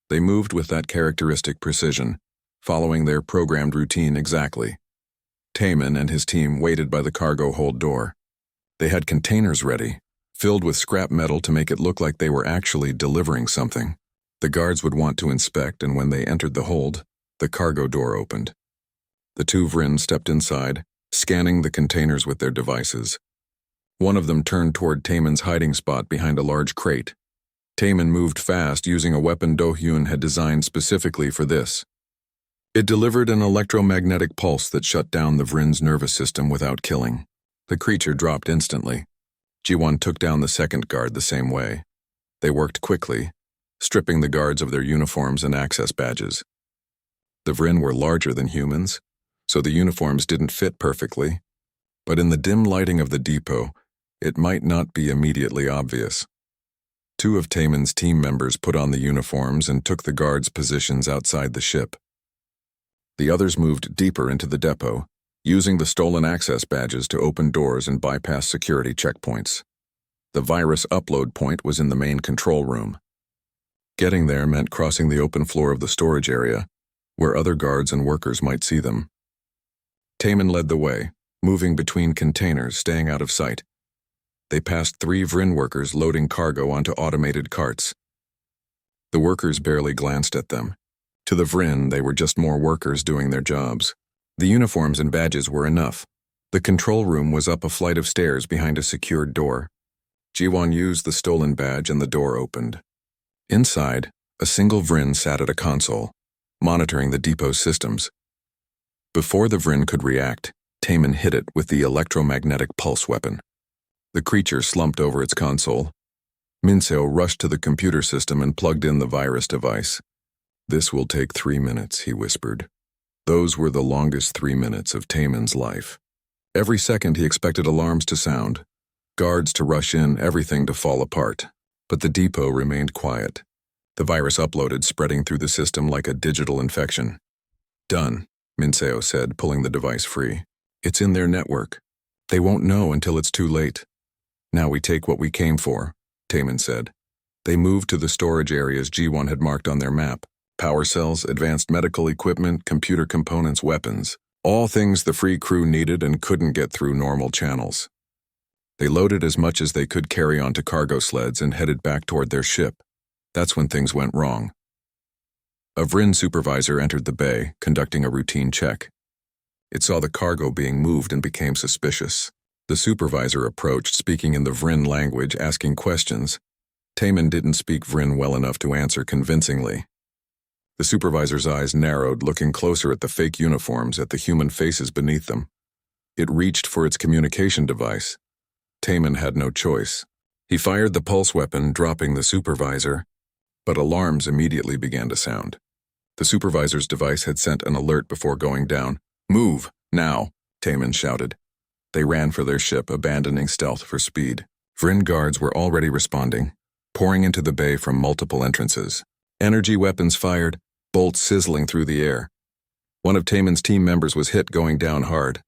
They moved with that characteristic precision, following their programmed routine exactly. Taman and his team waited by the cargo hold door. They had containers ready, filled with scrap metal to make it look like they were actually delivering something. The guards would want to inspect, and when they entered the hold, the cargo door opened. The 2 Vryn stepped inside, scanning the containers with their devices. One of them turned toward Taman's hiding spot behind a large crate. Taman moved fast, using a weapon Do-hyun had designed specifically for this. It delivered an electromagnetic pulse that shut down the Vryn's nervous system without killing. The creature dropped instantly. Ji-won took down the second guard the same way. They worked quickly, stripping the guards of their uniforms and access badges. The Vryn were larger than humans, so the uniforms didn't fit perfectly, but in the dim lighting of the depot, it might not be immediately obvious. Two of Taman's team members put on the uniforms and took the guards' positions outside the ship. The others moved deeper into the depot, using the stolen access badges to open doors and bypass security checkpoints. The virus upload point was in the main control room. Getting there meant crossing the open floor of the storage area, where other guards and workers might see them. Taman led the way, moving between containers, staying out of sight. They passed 3 Vrin workers loading cargo onto automated carts. The workers barely glanced at them. To the Vrin, they were just more workers doing their jobs. The uniforms and badges were enough. The control room was up a flight of stairs behind a secured door. Jiwon used the stolen badge and the door opened. Inside, a single Vrin sat at a console, monitoring the depot's systems. Before the Vrin could react, Taman hit it with the electromagnetic pulse weapon. The creature slumped over its console. Minseo rushed to the computer system and plugged in the virus device. "This will take 3 minutes," he whispered. Those were the longest 3 minutes of Taman's life. Every second he expected alarms to sound, guards to rush in, everything to fall apart. But the depot remained quiet. The virus uploaded, spreading through the system like a digital infection. "Done," Minseo said, pulling the device free. "It's in their network. They won't know until it's too late." "Now we take what we came for," Taman said. They moved to the storage areas G1 had marked on their map. Power cells, advanced medical equipment, computer components, weapons. All things the free crew needed and couldn't get through normal channels. They loaded as much as they could carry onto cargo sleds and headed back toward their ship. That's when things went wrong. A Vrin supervisor entered the bay, conducting a routine check. It saw the cargo being moved and became suspicious. The supervisor approached, speaking in the Vrin language, asking questions. Taman didn't speak Vrin well enough to answer convincingly. The supervisor's eyes narrowed, looking closer at the fake uniforms, at the human faces beneath them. It reached for its communication device. Taman had no choice. He fired the pulse weapon, dropping the supervisor, but alarms immediately began to sound. The supervisor's device had sent an alert before going down. "Move, now," Taman shouted. They ran for their ship, abandoning stealth for speed. Vrin guards were already responding, pouring into the bay from multiple entrances. Energy weapons fired, bolts sizzling through the air. One of Taman's team members was hit, going down hard.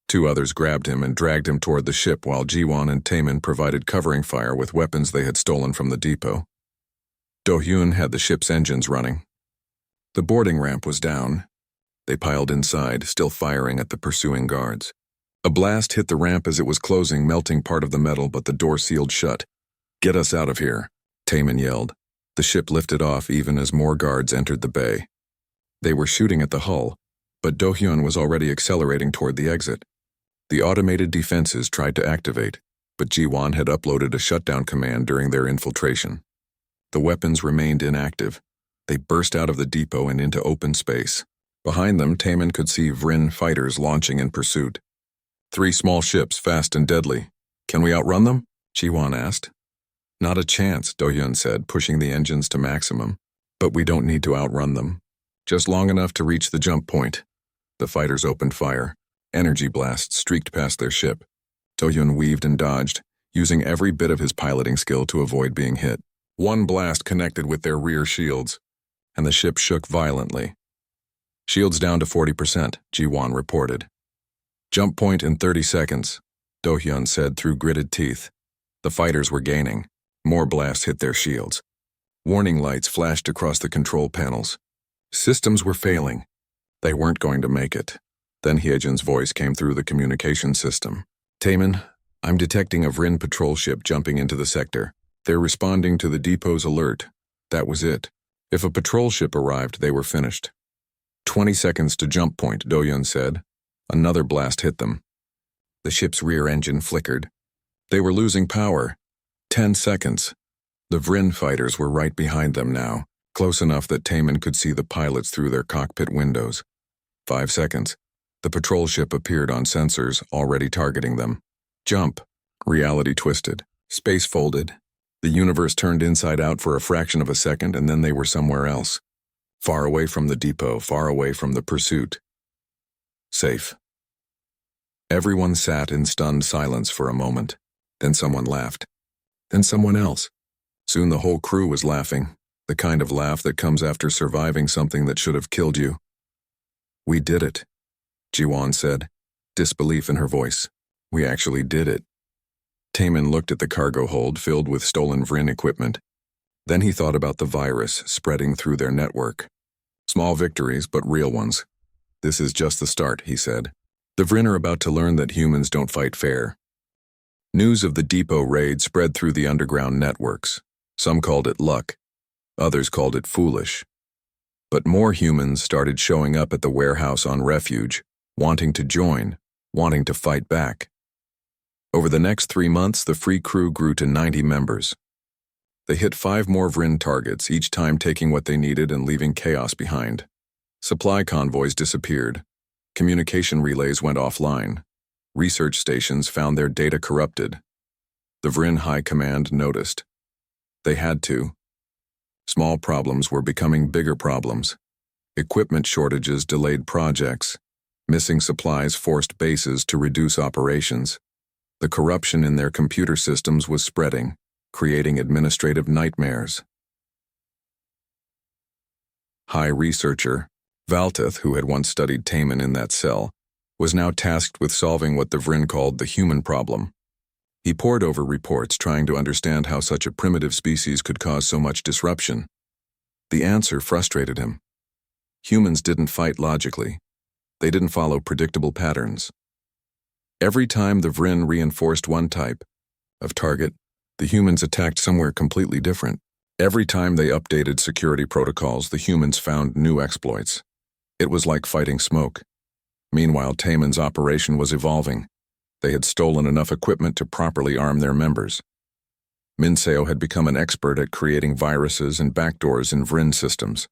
2 others grabbed him and dragged him toward the ship while Jiwon and Taman provided covering fire with weapons they had stolen from the depot. Do-hyun had the ship's engines running. The boarding ramp was down. They piled inside, still firing at the pursuing guards. A blast hit the ramp as it was closing, melting part of the metal, but the door sealed shut. "Get us out of here," Taman yelled. The ship lifted off even as more guards entered the bay. They were shooting at the hull, but Do-hyun was already accelerating toward the exit. The automated defenses tried to activate, but Jiwon had uploaded a shutdown command during their infiltration. The weapons remained inactive. They burst out of the depot and into open space. Behind them, Taman could see Vrin fighters launching in pursuit. 3 small ships, fast and deadly. "Can we outrun them?" Jiwon asked. "Not a chance," Do-hyun said, pushing the engines to maximum. "But we don't need to outrun them. Just long enough to reach the jump point." The fighters opened fire. Energy blasts streaked past their ship. Do-hyun weaved and dodged, using every bit of his piloting skill to avoid being hit. One blast connected with their rear shields, and the ship shook violently. "Shields down to 40%, Jiwon reported. "Jump point in 30 seconds, Do-hyun said through gritted teeth. The fighters were gaining. More blasts hit their shields. Warning lights flashed across the control panels. Systems were failing. They weren't going to make it. Then Hyejin's voice came through the communication system. "Taman, I'm detecting a Vrin patrol ship jumping into the sector. They're responding to the depot's alert. That was it. If a patrol ship arrived, they were finished." 20 seconds to jump point, Do-hyun said. Another blast hit them. The ship's rear engine flickered. They were losing power. 10 seconds. The Vrin fighters were right behind them now, close enough that Taman could see the pilots through their cockpit windows. 5 seconds. The patrol ship appeared on sensors, already targeting them. Jump. Reality twisted. Space folded. The universe turned inside out for a fraction of a second, and then they were somewhere else. Far away from the depot, far away from the pursuit. Safe. Everyone sat in stunned silence for a moment. Then someone laughed. Then someone else. Soon the whole crew was laughing, the kind of laugh that comes after surviving something that should have killed you. "We did it," Jiwon said, disbelief in her voice. "We actually did it." Taemin looked at the cargo hold filled with stolen Vrin equipment. Then he thought about the virus spreading through their network. Small victories, but real ones. "This is just the start," he said. "The Vrin are about to learn that humans don't fight fair." News of the depot raid spread through the underground networks. Some called it luck. Others called it foolish. But more humans started showing up at the warehouse on Refuge, wanting to join, wanting to fight back. Over the next 3 months, the free crew grew to 90 members. They hit 5 more Vrin targets, each time taking what they needed and leaving chaos behind. Supply convoys disappeared. Communication relays went offline. Research stations found their data corrupted. The Vrin High Command noticed. They had to. Small problems were becoming bigger problems. Equipment shortages delayed projects. Missing supplies forced bases to reduce operations. The corruption in their computer systems was spreading, creating administrative nightmares. High researcher, Valtith, who had once studied Taemin in that cell, was now tasked with solving what the Vrin called the human problem. He pored over reports trying to understand how such a primitive species could cause so much disruption. The answer frustrated him. Humans didn't fight logically. They didn't follow predictable patterns. Every time the Vrin reinforced one type of target, the humans attacked somewhere completely different. Every time they updated security protocols, the humans found new exploits. It was like fighting smoke. Meanwhile, Taemin's operation was evolving. They had stolen enough equipment to properly arm their members. Minseo had become an expert at creating viruses and backdoors in Vrin systems.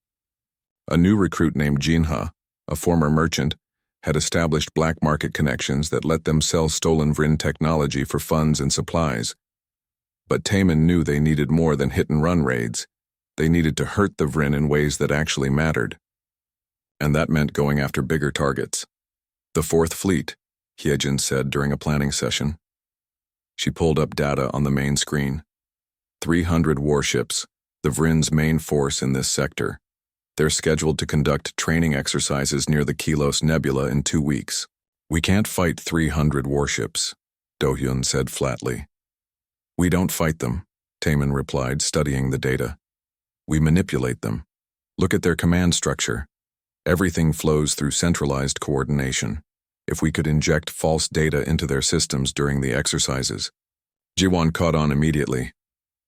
A new recruit named Jinha, a former merchant, had established black market connections that let them sell stolen Vrin technology for funds and supplies. But Taemin knew they needed more than hit-and-run raids. They needed to hurt the Vrin in ways that actually mattered. And that meant going after bigger targets. "The Fourth Fleet," Hyejin said during a planning session. She pulled up data on the main screen. 300 warships, the Vrin's main force in this sector. They're scheduled to conduct training exercises near the Kilos Nebula in 2 weeks. "We can't fight 300 warships," Do-hyun said flatly. "We don't fight them," Taemin replied, studying the data. "We manipulate them. Look at their command structure. Everything flows through centralized coordination. If we could inject false data into their systems during the exercises." Jiwon caught on immediately.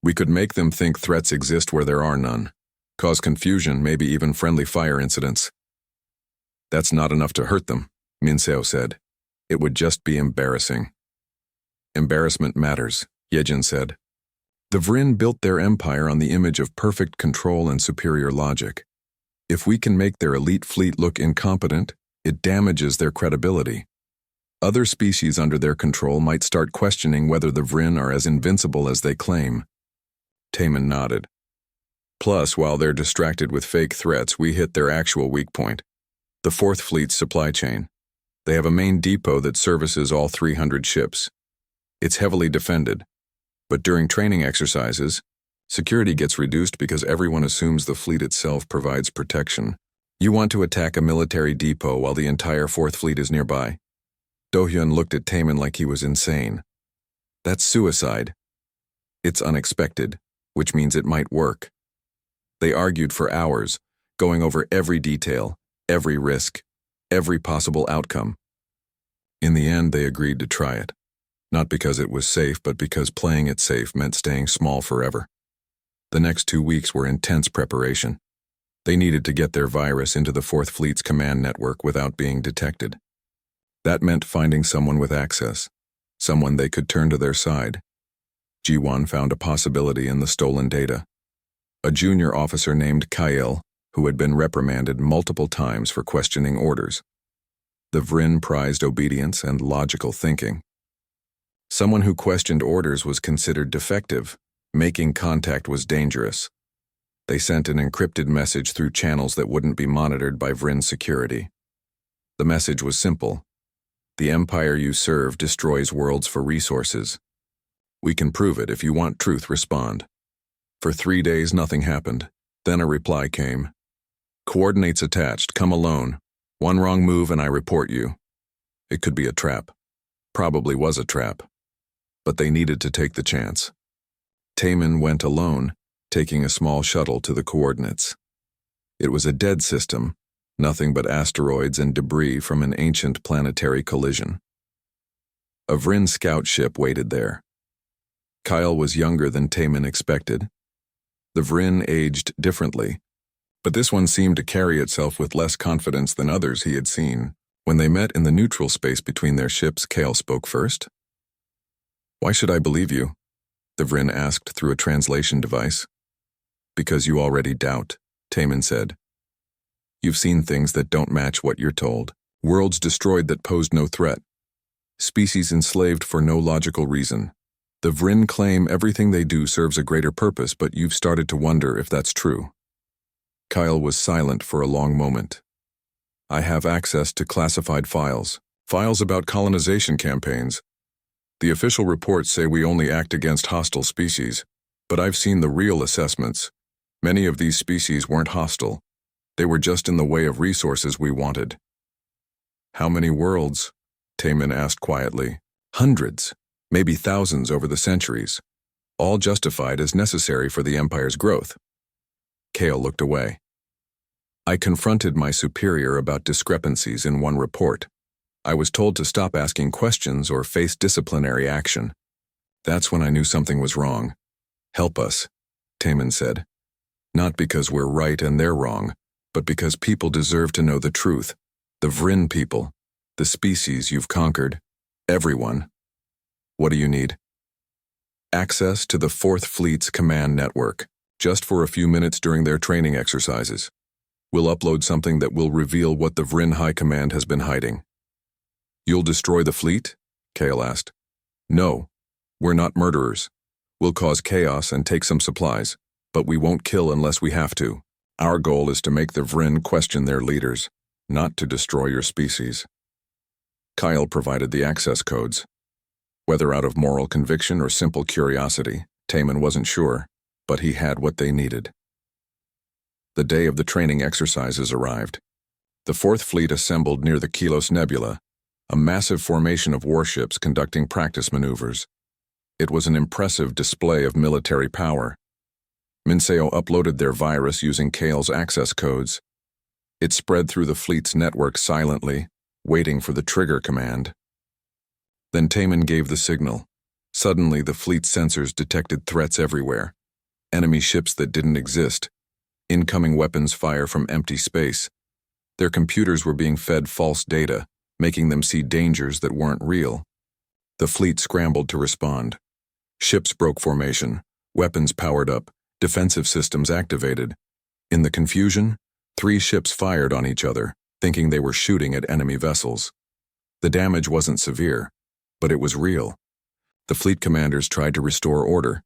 "We could make them think threats exist where there are none. Cause confusion, maybe even friendly fire incidents." "That's not enough to hurt them," Minseo said. "It would just be embarrassing." "Embarrassment matters," Hyejin said. "The Vrin built their empire on the image of perfect control and superior logic. If we can make their elite fleet look incompetent, it damages their credibility. Other species under their control might start questioning whether the Vrin are as invincible as they claim." Taemin nodded. "Plus, while they're distracted with fake threats, we hit their actual weak point. The Fourth Fleet's supply chain. They have a main depot that services all 300 ships. It's heavily defended. But during training exercises, security gets reduced because everyone assumes the fleet itself provides protection. You want to attack a military depot while the entire Fourth Fleet is nearby?" Do-hyun looked at Taemin like he was insane. "That's suicide." "It's unexpected, which means it might work." They argued for hours, going over every detail, every risk, every possible outcome. In the end, they agreed to try it. Not because it was safe, but because playing it safe meant staying small forever. The next 2 weeks were intense preparation. They needed to get their virus into the Fourth Fleet's command network without being detected. That meant finding someone with access, someone they could turn to their side. Jiwon found a possibility in the stolen data. A junior officer named Kyle, who had been reprimanded multiple times for questioning orders. The Vrin prized obedience and logical thinking. Someone who questioned orders was considered defective. Making contact was dangerous. They sent an encrypted message through channels that wouldn't be monitored by Vrin security. The message was simple. "The empire you serve destroys worlds for resources. We can prove it. If you want truth, respond." For 3 days, nothing happened. Then a reply came. Coordinates attached, come alone. One wrong move and I report you. It could be a trap. Probably was a trap. But they needed to take the chance. Taman went alone, taking a small shuttle to the coordinates. It was a dead system, nothing but asteroids and debris from an ancient planetary collision. A Vryn scout ship waited there. Kyle was younger than Taman expected. The Vryn aged differently, but this one seemed to carry itself with less confidence than others he had seen. When they met in the neutral space between their ships, Kale spoke first. Why should I believe you? The Vryn asked through a translation device. Because you already doubt, Taman said. You've seen things that don't match what you're told. Worlds destroyed that posed no threat. Species enslaved for no logical reason. The Vryn claim everything they do serves a greater purpose, but you've started to wonder if that's true. Kyle was silent for a long moment. I have access to classified files about colonization campaigns. The official reports say we only act against hostile species, but I've seen the real assessments. Many of these species weren't hostile. They were just in the way of resources we wanted. How many worlds? Taman asked quietly. Hundreds, maybe thousands over the centuries, all justified as necessary for the Empire's growth. Kale looked away. I confronted my superior about discrepancies in one report. I was told to stop asking questions or face disciplinary action. That's when I knew something was wrong. Help us, Taman said. Not because we're right and they're wrong, but because people deserve to know the truth. The Vryn people, the species you've conquered, everyone. What do you need? Access to the 4th Fleet's command network, just for a few minutes during their training exercises. We'll upload something that will reveal what the Vryn High Command has been hiding. You'll destroy the fleet? Kale asked. No, we're not murderers. We'll cause chaos and take some supplies, but we won't kill unless we have to. Our goal is to make the Vryn question their leaders, not to destroy your species. Kyle provided the access codes. Whether out of moral conviction or simple curiosity, Taman wasn't sure, but he had what they needed. The day of the training exercises arrived. The 4th Fleet assembled near the Kilos Nebula, a massive formation of warships conducting practice maneuvers. It was an impressive display of military power. Minseo uploaded their virus using Kale's access codes. It spread through the fleet's network silently, waiting for the trigger command. Then Taman gave the signal. Suddenly, the fleet's sensors detected threats everywhere. Enemy ships that didn't exist. Incoming weapons fire from empty space. Their computers were being fed false data, making them see dangers that weren't real. The fleet scrambled to respond. Ships broke formation, weapons powered up, defensive systems activated. In the confusion, 3 ships fired on each other, thinking they were shooting at enemy vessels. The damage wasn't severe, but it was real. The fleet commanders tried to restore order,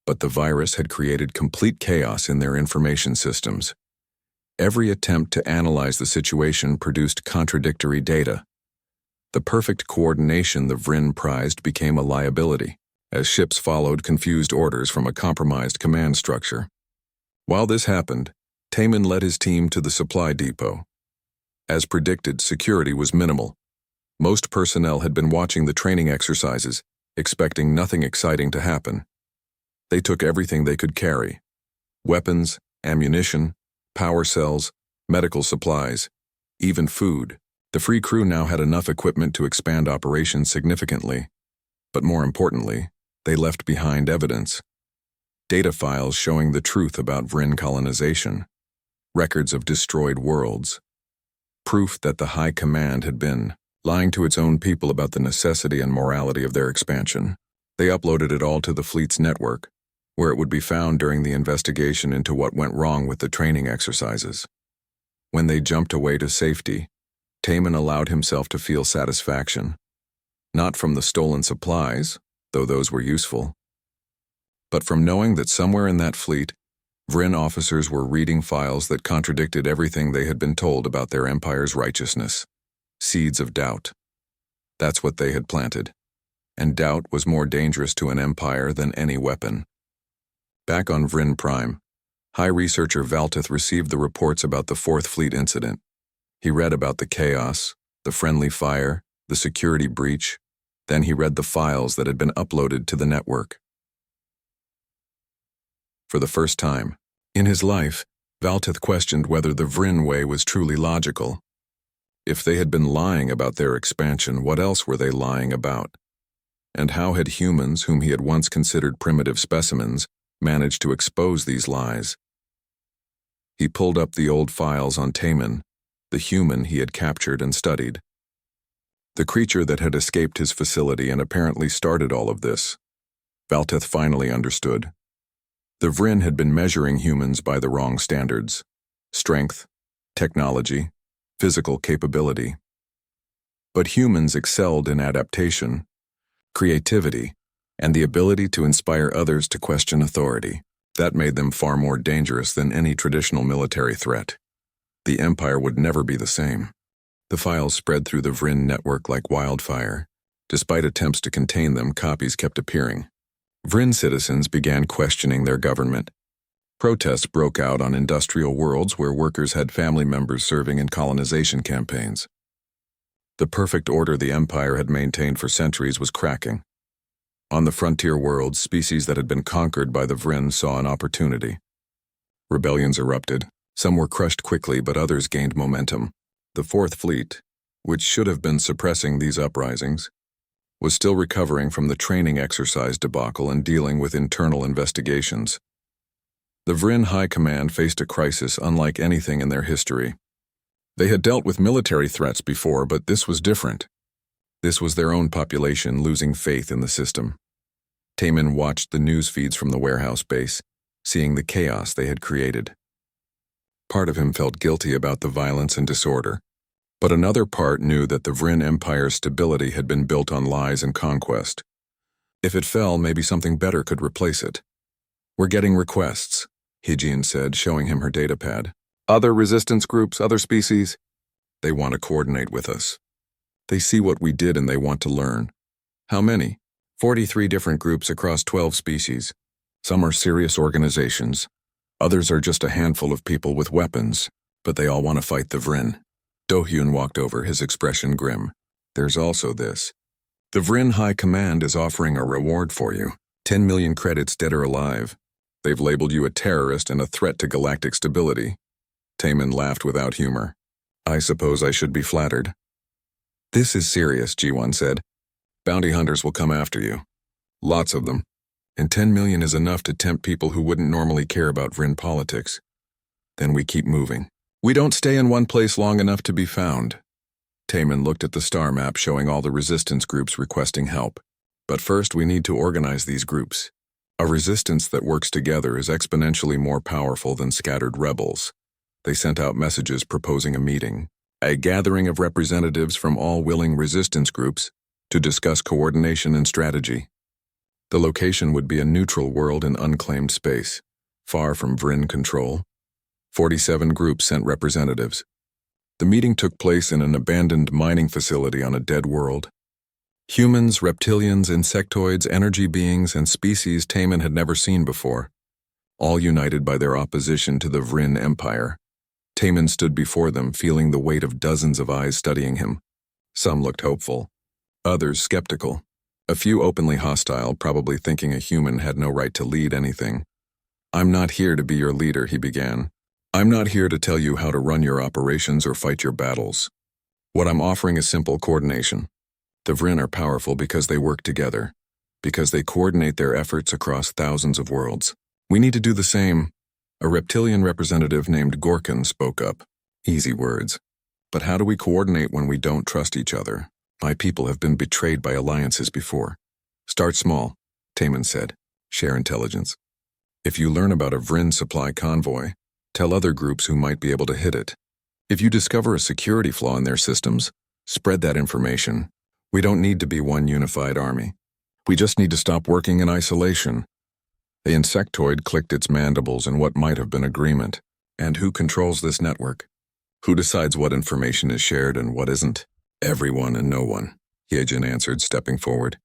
but the virus had created complete chaos in their information systems. Every attempt to analyze the situation produced contradictory data. The perfect coordination the Vryn prized became a liability, as ships followed confused orders from a compromised command structure. While this happened, Taman led his team to the supply depot. As predicted, security was minimal. Most personnel had been watching the training exercises, expecting nothing exciting to happen. They took everything they could carry: weapons, ammunition, power cells, medical supplies, even food. The free crew now had enough equipment to expand operations significantly. But more importantly, they left behind evidence. Data files showing the truth about Vryn colonization. Records of destroyed worlds. Proof that the High Command had been lying to its own people about the necessity and morality of their expansion. They uploaded it all to the fleet's network, where it would be found during the investigation into what went wrong with the training exercises. When they jumped away to safety, Taman allowed himself to feel satisfaction. Not from the stolen supplies, though those were useful, but from knowing that somewhere in that fleet, Vryn officers were reading files that contradicted everything they had been told about their empire's righteousness. Seeds of doubt. That's what they had planted. And doubt was more dangerous to an empire than any weapon. Back on Vryn Prime, High Researcher Valtith received the reports about the Fourth Fleet incident. He read about the chaos, the friendly fire, the security breach. Then he read the files that had been uploaded to the network. For the first time in his life, Valtith questioned whether the Vryn way was truly logical. If they had been lying about their expansion, what else were they lying about? And how had humans, whom he had once considered primitive specimens, managed to expose these lies? He pulled up the old files on Taman, the human he had captured and studied. The creature that had escaped his facility and apparently started all of this. Valtith finally understood. The Vryn had been measuring humans by the wrong standards: strength, technology, physical capability. But humans excelled in adaptation, creativity, and the ability to inspire others to question authority. That made them far more dangerous than any traditional military threat. The Empire would never be the same. The files spread through the Vryn network like wildfire. Despite attempts to contain them, copies kept appearing. Vryn citizens began questioning their government. Protests broke out on industrial worlds where workers had family members serving in colonization campaigns. The perfect order the Empire had maintained for centuries was cracking. On the frontier worlds, species that had been conquered by the Vryn saw an opportunity. Rebellions erupted. Some were crushed quickly, but others gained momentum. The Fourth Fleet, which should have been suppressing these uprisings, was still recovering from the training exercise debacle and dealing with internal investigations. The Vryn High Command faced a crisis unlike anything in their history. They had dealt with military threats before, but this was different. This was their own population losing faith in the system. Taman watched the news feeds from the warehouse base, seeing the chaos they had created. Part of him felt guilty about the violence and disorder, but another part knew that the Vryn Empire's stability had been built on lies and conquest. If it fell, maybe something better could replace it. "We're getting requests," Hygiene said, showing him her datapad. "Other resistance groups, other species. They want to coordinate with us. They see what we did and they want to learn." "How many?" 43 different groups across 12 species. Some are serious organizations. Others are just a handful of people with weapons, but they all want to fight the Vryn. Do-hyun walked over, his expression grim. "There's also this. The Vryn High Command is offering a reward for you. 10 million credits dead or alive. They've labeled you a terrorist and a threat to galactic stability." Taman laughed without humor. "I suppose I should be flattered." "This is serious," Ji-won said. "Bounty hunters will come after you. Lots of them. And 10 million is enough to tempt people who wouldn't normally care about Vryn politics. Then we keep moving. We don't stay in one place long enough to be found." Taman looked at the star map showing all the resistance groups requesting help. "But first we need to organize these groups. A resistance that works together is exponentially more powerful than scattered rebels." They sent out messages proposing a meeting, a gathering of representatives from all willing resistance groups to discuss coordination and strategy. The location would be a neutral world in unclaimed space, far from Vryn control. 47 groups sent representatives. The meeting took place in an abandoned mining facility on a dead world. Humans, reptilians, insectoids, energy beings, and species Taman had never seen before, all united by their opposition to the Vryn Empire. Taman stood before them, feeling the weight of dozens of eyes studying him. Some looked hopeful, others skeptical, a few openly hostile, probably thinking a human had no right to lead anything. "I'm not here to be your leader," he began. "I'm not here to tell you how to run your operations or fight your battles. What I'm offering is simple coordination. The Vryn are powerful because they work together, because they coordinate their efforts across thousands of worlds. We need to do the same." A reptilian representative named Gorkin spoke up. "Easy words. But how do we coordinate when we don't trust each other? My people have been betrayed by alliances before." "Start small," Taman said. "Share intelligence. If you learn about a Vryn supply convoy, tell other groups who might be able to hit it. If you discover a security flaw in their systems, spread that information. We don't need to be one unified army. We just need to stop working in isolation." The insectoid clicked its mandibles in what might have been agreement. "And who controls this network? Who decides what information is shared and what isn't?" "Everyone and no one," Hyejin answered, stepping forward.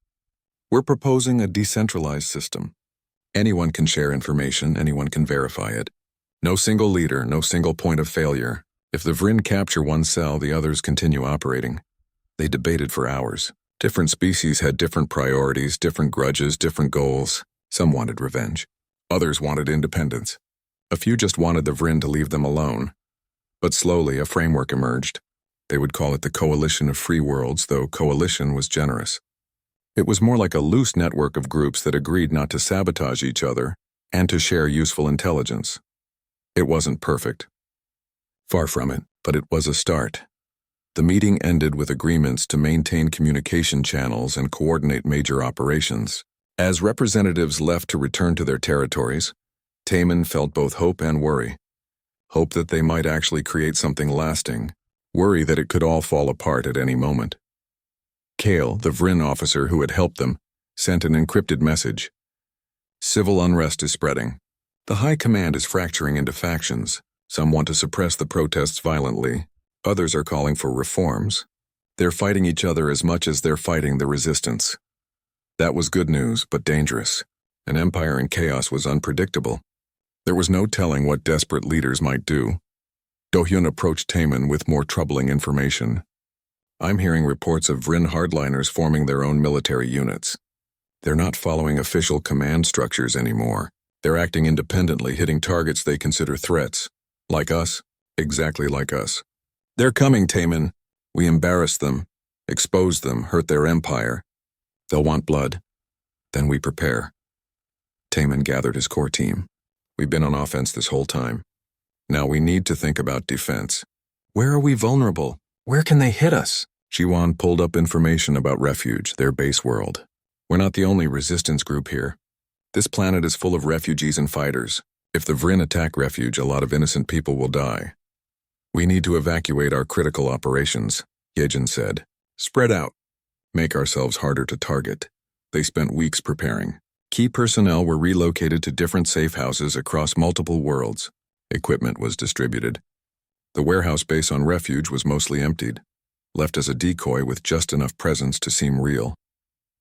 "We're proposing a decentralized system. Anyone can share information, anyone can verify it. No single leader, no single point of failure. If the Vryn capture one cell, the others continue operating. They debated for hours. Different species had different priorities, different grudges, different goals. Some wanted revenge. Others wanted independence. A few just wanted the Vryn to leave them alone. But slowly, a framework emerged. They would call it the Coalition of Free Worlds, though coalition was generous. It was more like a loose network of groups that agreed not to sabotage each other and to share useful intelligence. It wasn't perfect. Far from it, but it was a start. The meeting ended with agreements to maintain communication channels and coordinate major operations. As representatives left to return to their territories, Taman felt both hope and worry. Hope that they might actually create something lasting, worry that it could all fall apart at any moment. Kale, the Vryn officer who had helped them, sent an encrypted message. Civil unrest is spreading. The High Command is fracturing into factions. Some want to suppress the protests violently. Others are calling for reforms. They're fighting each other as much as they're fighting the resistance. That was good news, but dangerous. An empire in chaos was unpredictable. There was no telling what desperate leaders might do. Do-hyun approached Taman with more troubling information. I'm hearing reports of Vryn hardliners forming their own military units. They're not following official command structures anymore. They're acting independently, hitting targets they consider threats. Like us, exactly like us. They're coming, Taman. We embarrass them, expose them, hurt their empire. They'll want blood. Then we prepare. Taman gathered his core team. We've been on offense this whole time. Now we need to think about defense. Where are we vulnerable? Where can they hit us? Jiwon pulled up information about Refuge, their base world. We're not the only resistance group here. This planet is full of refugees and fighters. If the Vryn attack Refuge, a lot of innocent people will die. We need to evacuate our critical operations, Yejin said. Spread out. Make ourselves harder to target. They spent weeks preparing. Key personnel were relocated to different safe houses across multiple worlds. Equipment was distributed. The warehouse base on Refuge was mostly emptied, left as a decoy with just enough presence to seem real.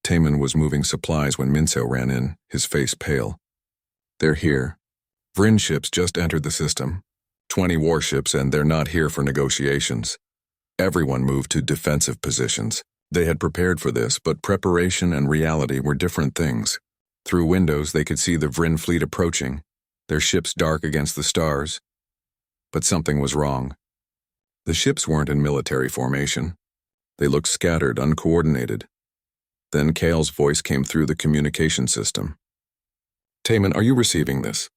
Taman was moving supplies when Minseo ran in, his face pale. They're here. Vryn ships just entered the system. 20 warships, and they're not here for negotiations. Everyone moved to defensive positions. They had prepared for this, but preparation and reality were different things. Through windows, they could see the Vryn fleet approaching, their ships dark against the stars. But something was wrong. The ships weren't in military formation. They looked scattered, uncoordinated. Then Kale's voice came through the communication system. Taman, are you receiving this?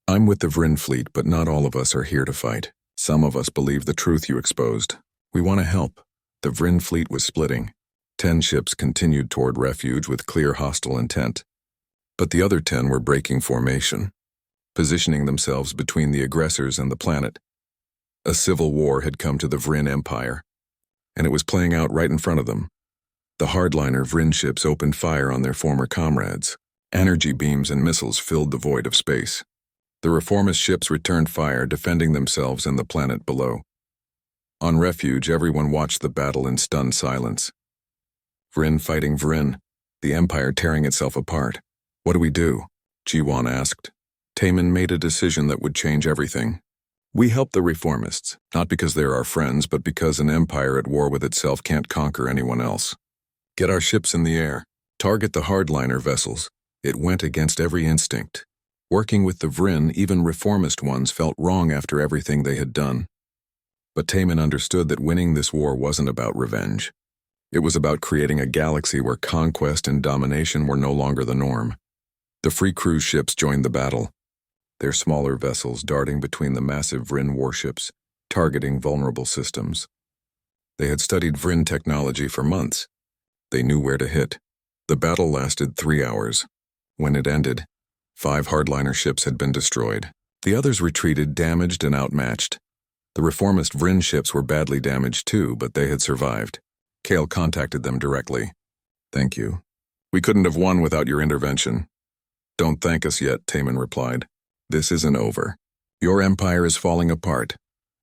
I'm with the Vryn fleet, but not all of us are here to fight. Some of us believe the truth you exposed. We want to help. The Vryn fleet was splitting. 10 ships continued toward Refuge with clear hostile intent. But the other 10 were breaking formation, positioning themselves between the aggressors and the planet. A civil war had come to the Vryn Empire, and it was playing out right in front of them. The hardliner Vryn ships opened fire on their former comrades. Energy beams and missiles filled the void of space. The reformist ships returned fire, defending themselves and the planet below. On Refuge, everyone watched the battle in stunned silence. Vryn fighting Vryn, the Empire tearing itself apart. What do we do? Jiwon asked. Taman made a decision that would change everything. We help the reformists, not because they're our friends, but because an empire at war with itself can't conquer anyone else. Get our ships in the air. Target the hardliner vessels. It went against every instinct. Working with the Vryn, even reformist ones felt wrong after everything they had done. But Taman understood that winning this war wasn't about revenge. It was about creating a galaxy where conquest and domination were no longer the norm. The free cruise ships joined the battle, their smaller vessels darting between the massive Vryn warships, targeting vulnerable systems. They had studied Vryn technology for months. They knew where to hit. The battle lasted 3 hours. When it ended, 5 hardliner ships had been destroyed. The others retreated, damaged and outmatched. The reformist Vryn ships were badly damaged too, but they had survived. Kale contacted them directly. Thank you. We couldn't have won without your intervention. Don't thank us yet, Taman replied. This isn't over. Your empire is falling apart,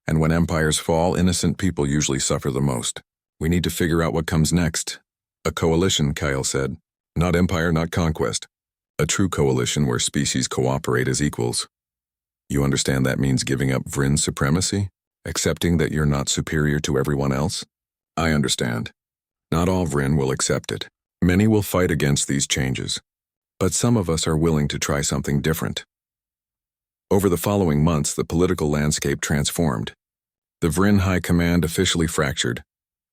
and when empires fall, innocent people usually suffer the most. We need to figure out what comes next. A coalition, Kyle said. Not empire, not conquest. A true coalition where species cooperate as equals. You understand that means giving up Vryn supremacy? Accepting that you're not superior to everyone else? I understand. Not all Vryn will accept it. Many will fight against these changes. But some of us are willing to try something different. Over the following months, the political landscape transformed. The Vryn High Command officially fractured,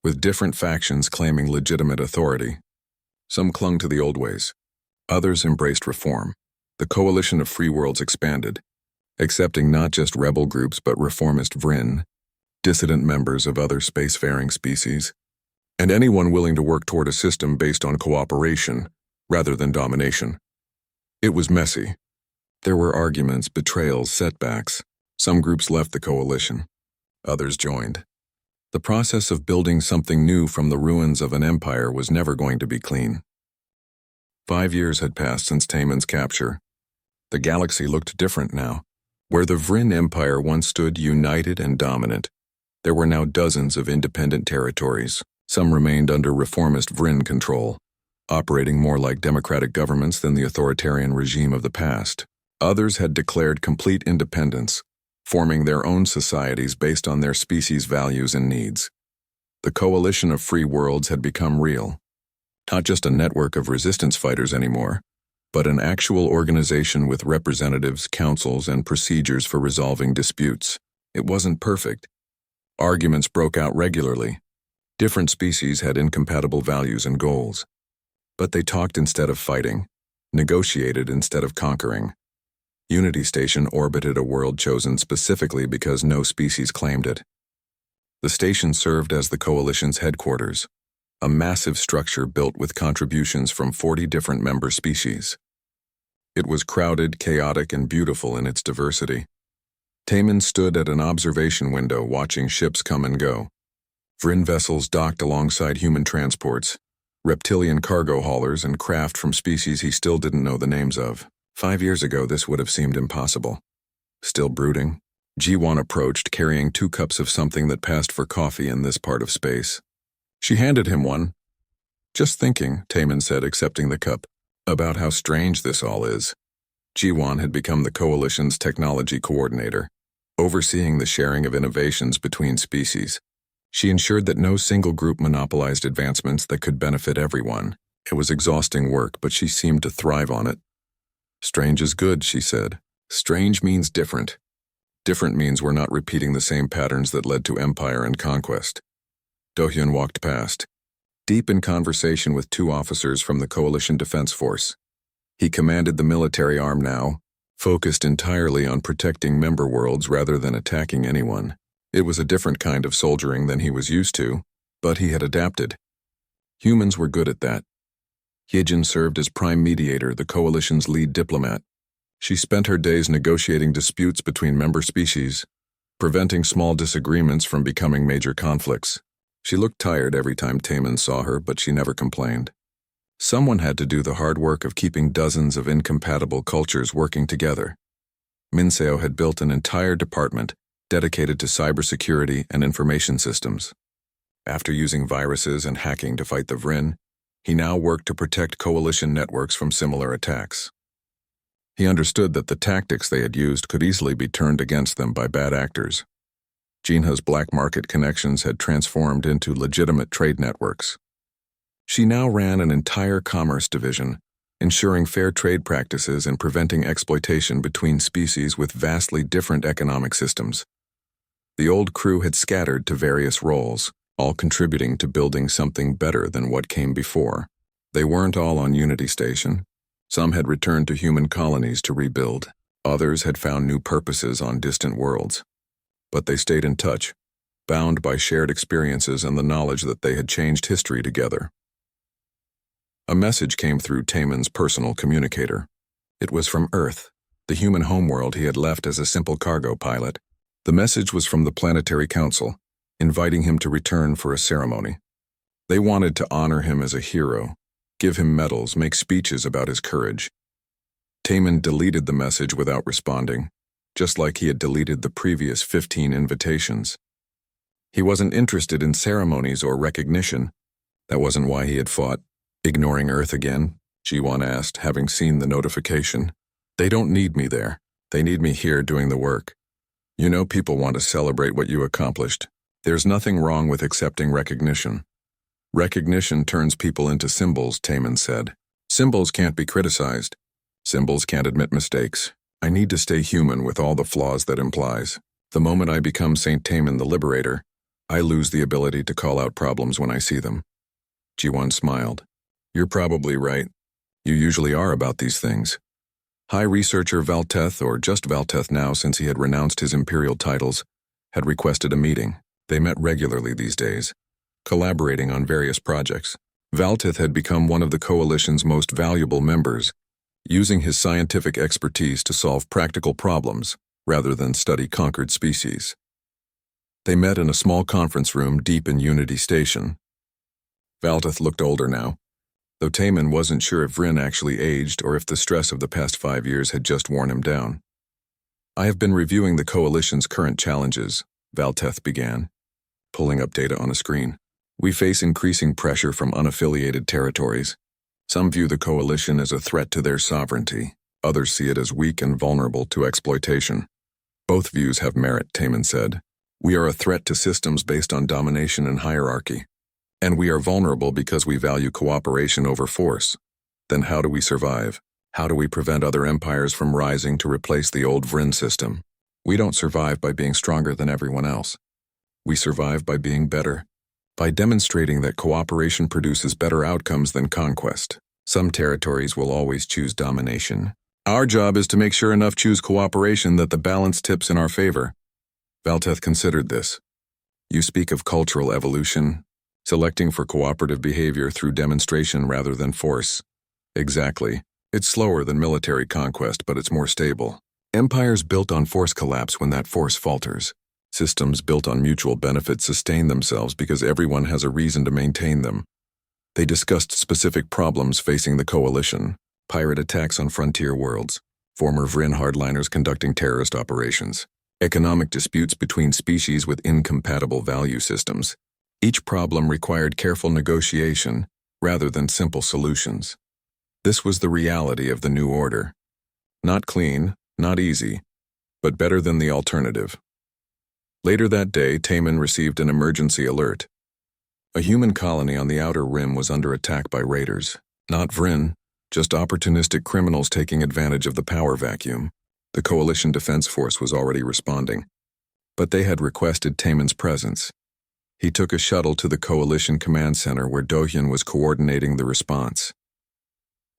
with different factions claiming legitimate authority. Some clung to the old ways. Others embraced reform. The coalition of free worlds expanded, accepting not just rebel groups but reformist Vryn, dissident members of other spacefaring species, and anyone willing to work toward a system based on cooperation rather than domination. It was messy. There were arguments, betrayals, setbacks. Some groups left the coalition. Others joined. The process of building something new from the ruins of an empire was never going to be clean. 5 years had passed since Taemon's capture. The galaxy looked different now. Where the Vryn Empire once stood united and dominant, there were now dozens of independent territories. Some remained under reformist Vryn control, operating more like democratic governments than the authoritarian regime of the past. Others had declared complete independence, forming their own societies based on their species' values and needs. The coalition of free worlds had become real. Not just a network of resistance fighters anymore, but an actual organization with representatives, councils, and procedures for resolving disputes. It wasn't perfect. Arguments broke out regularly. Different species had incompatible values and goals. But they talked instead of fighting, negotiated instead of conquering. Unity Station orbited a world chosen specifically because no species claimed it. The station served as the coalition's headquarters, a massive structure built with contributions from 40 different member species. It was crowded, chaotic, and beautiful in its diversity. Taemon stood at an observation window watching ships come and go. Vryn vessels docked alongside human transports, reptilian cargo haulers, and craft from species he still didn't know the names of. 5 years ago, this would have seemed impossible. Still brooding, Ji-won approached, carrying 2 cups of something that passed for coffee in this part of space. She handed him one. Just thinking, Taemon said, accepting the cup, about how strange this all is. Ji-won had become the coalition's technology coordinator, overseeing the sharing of innovations between species. She ensured that no single group monopolized advancements that could benefit everyone. It was exhausting work, but she seemed to thrive on it. Strange is good, she said. Strange means different. Different means we're not repeating the same patterns that led to empire and conquest. Do-hyun walked past, deep in conversation with 2 officers from the Coalition Defense Force. He commanded the military arm now, focused entirely on protecting member worlds rather than attacking anyone. It was a different kind of soldiering than he was used to, but he had adapted. Humans were good at that. Hyejin served as prime mediator, the coalition's lead diplomat. She spent her days negotiating disputes between member species, preventing small disagreements from becoming major conflicts. She looked tired every time Taemon saw her, but she never complained. Someone had to do the hard work of keeping dozens of incompatible cultures working together. Minseo had built an entire department dedicated to cybersecurity and information systems. After using viruses and hacking to fight the Vryn, he now worked to protect coalition networks from similar attacks. He understood that the tactics they had used could easily be turned against them by bad actors. Jinha's black market connections had transformed into legitimate trade networks. She now ran an entire commerce division, ensuring fair trade practices and preventing exploitation between species with vastly different economic systems. The old crew had scattered to various roles, all contributing to building something better than what came before. They weren't all on Unity Station. Some had returned to human colonies to rebuild. Others had found new purposes on distant worlds. But they stayed in touch, bound by shared experiences and the knowledge that they had changed history together. A message came through Taemon's personal communicator. It was from Earth, the human homeworld he had left as a simple cargo pilot. The message was from the Planetary Council, inviting him to return for a ceremony. They wanted to honor him as a hero, give him medals, make speeches about his courage. Taemon deleted the message without responding, just like he had deleted the previous 15 invitations. He wasn't interested in ceremonies or recognition. That wasn't why he had fought. Ignoring Earth again, G1 asked, having seen the notification. They don't need me there. They need me here doing the work. You know, people want to celebrate what you accomplished. There's nothing wrong with accepting recognition. Recognition turns people into symbols, Taman said. Symbols can't be criticized. Symbols can't admit mistakes. I need to stay human with all the flaws that implies. The moment I become Saint Taman the Liberator, I lose the ability to call out problems when I see them. G1 smiled. You're probably right. You usually are about these things. High Researcher Valteth, or just Valteth now since he had renounced his imperial titles, had requested a meeting. They met regularly these days, collaborating on various projects. Valteth had become one of the Coalition's most valuable members, using his scientific expertise to solve practical problems rather than study conquered species. They met in a small conference room deep in Unity Station. Valteth looked older now, though Taman wasn't sure if Vryn actually aged or if the stress of the past 5 years had just worn him down. I have been reviewing the Coalition's current challenges, Valteth began, pulling up data on a screen. We face increasing pressure from unaffiliated territories. Some view the Coalition as a threat to their sovereignty. Others see it as weak and vulnerable to exploitation. Both views have merit, Taman said. We are a threat to systems based on domination and hierarchy. And we are vulnerable because we value cooperation over force. Then how do we survive? How do we prevent other empires from rising to replace the old Vryn system? We don't survive by being stronger than everyone else. We survive by being better, by demonstrating that cooperation produces better outcomes than conquest. Some territories will always choose domination. Our job is to make sure enough choose cooperation that the balance tips in our favor. Valteth considered this. You speak of cultural evolution, selecting for cooperative behavior through demonstration rather than force. Exactly. It's slower than military conquest, but it's more stable. Empires built on force collapse when that force falters. Systems built on mutual benefit sustain themselves because everyone has a reason to maintain them. They discussed specific problems facing the Coalition: pirate attacks on frontier worlds, former Vryn hardliners conducting terrorist operations, economic disputes between species with incompatible value systems. Each problem required careful negotiation rather than simple solutions. This was the reality of the new order. Not clean, not easy, but better than the alternative. Later that day, Taman received an emergency alert. A human colony on the outer rim was under attack by raiders. Not Vryn, just opportunistic criminals taking advantage of the power vacuum. The Coalition Defense Force was already responding, but they had requested Taman's presence. He took a shuttle to the Coalition Command Center where Dohyun was coordinating the response.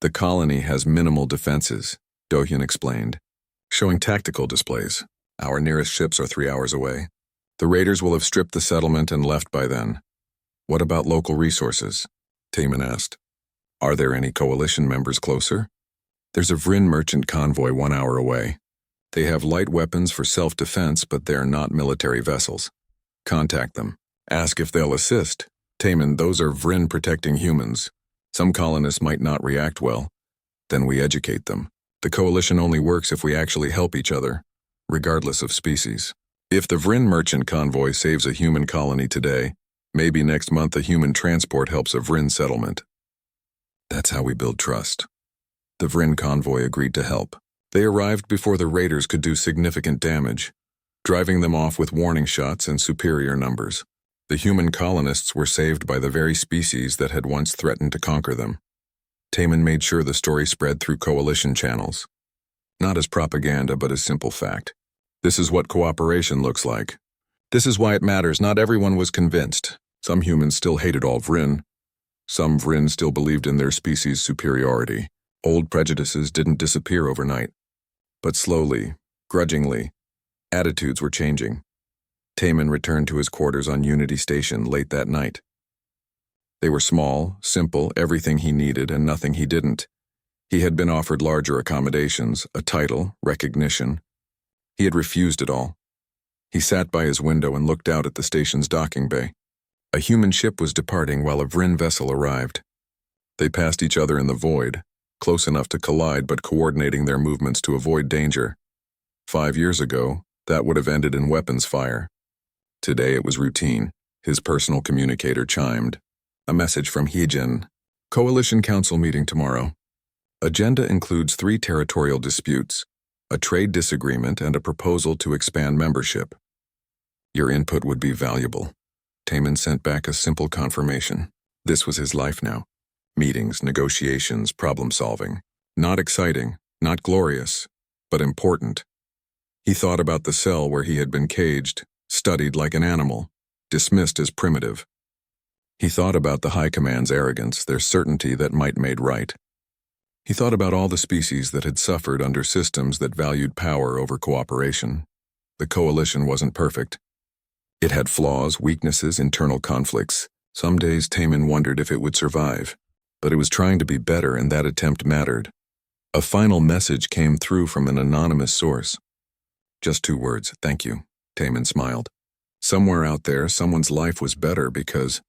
The colony has minimal defenses, Dohyun explained, showing tactical displays. Our nearest ships are 3 hours away. The raiders will have stripped the settlement and left by then. What about local resources? Taman asked. Are there any Coalition members closer? There's a Vryn merchant convoy 1 hour away. They have light weapons for self-defense, but they're not military vessels. Contact them. Ask if they'll assist. Taman, those are Vryn protecting humans. Some colonists might not react well. Then we educate them. The Coalition only works if we actually help each other, regardless of species. If the Vryn merchant convoy saves a human colony today, maybe next month a human transport helps a Vryn settlement. That's how we build trust. The Vryn convoy agreed to help. They arrived before the raiders could do significant damage, driving them off with warning shots and superior numbers. The human colonists were saved by the very species that had once threatened to conquer them. Taman made sure the story spread through Coalition channels. Not as propaganda, but as simple fact. This is what cooperation looks like. This is why it matters. Not everyone was convinced. Some humans still hated all Vryn. Some Vryn still believed in their species' superiority. Old prejudices didn't disappear overnight. But slowly, grudgingly, attitudes were changing. Taman returned to his quarters on Unity Station late that night. They were small, simple, everything he needed and nothing he didn't. He had been offered larger accommodations, a title, recognition. He had refused it all. He sat by his window and looked out at the station's docking bay. A human ship was departing while a Vryn vessel arrived. They passed each other in the void, close enough to collide but coordinating their movements to avoid danger. 5 years ago, that would have ended in weapons fire. Today it was routine. His personal communicator chimed. A message from Heejin. Coalition Council meeting tomorrow. Agenda includes 3 territorial disputes, a trade disagreement, and a proposal to expand membership. Your input would be valuable. Taman sent back a simple confirmation. This was his life now. Meetings, negotiations, problem-solving. Not exciting, not glorious, but important. He thought about the cell where he had been caged, studied like an animal, dismissed as primitive. He thought about the High Command's arrogance, their certainty that might made right. He thought about all the species that had suffered under systems that valued power over cooperation. The coalition wasn't perfect. It had flaws, weaknesses, internal conflicts. Some days Taman wondered if it would survive, but it was trying to be better, and that attempt mattered. A final message came through from an anonymous source. Just 2 words, "Thank you," Taman smiled. Somewhere out there, someone's life was better because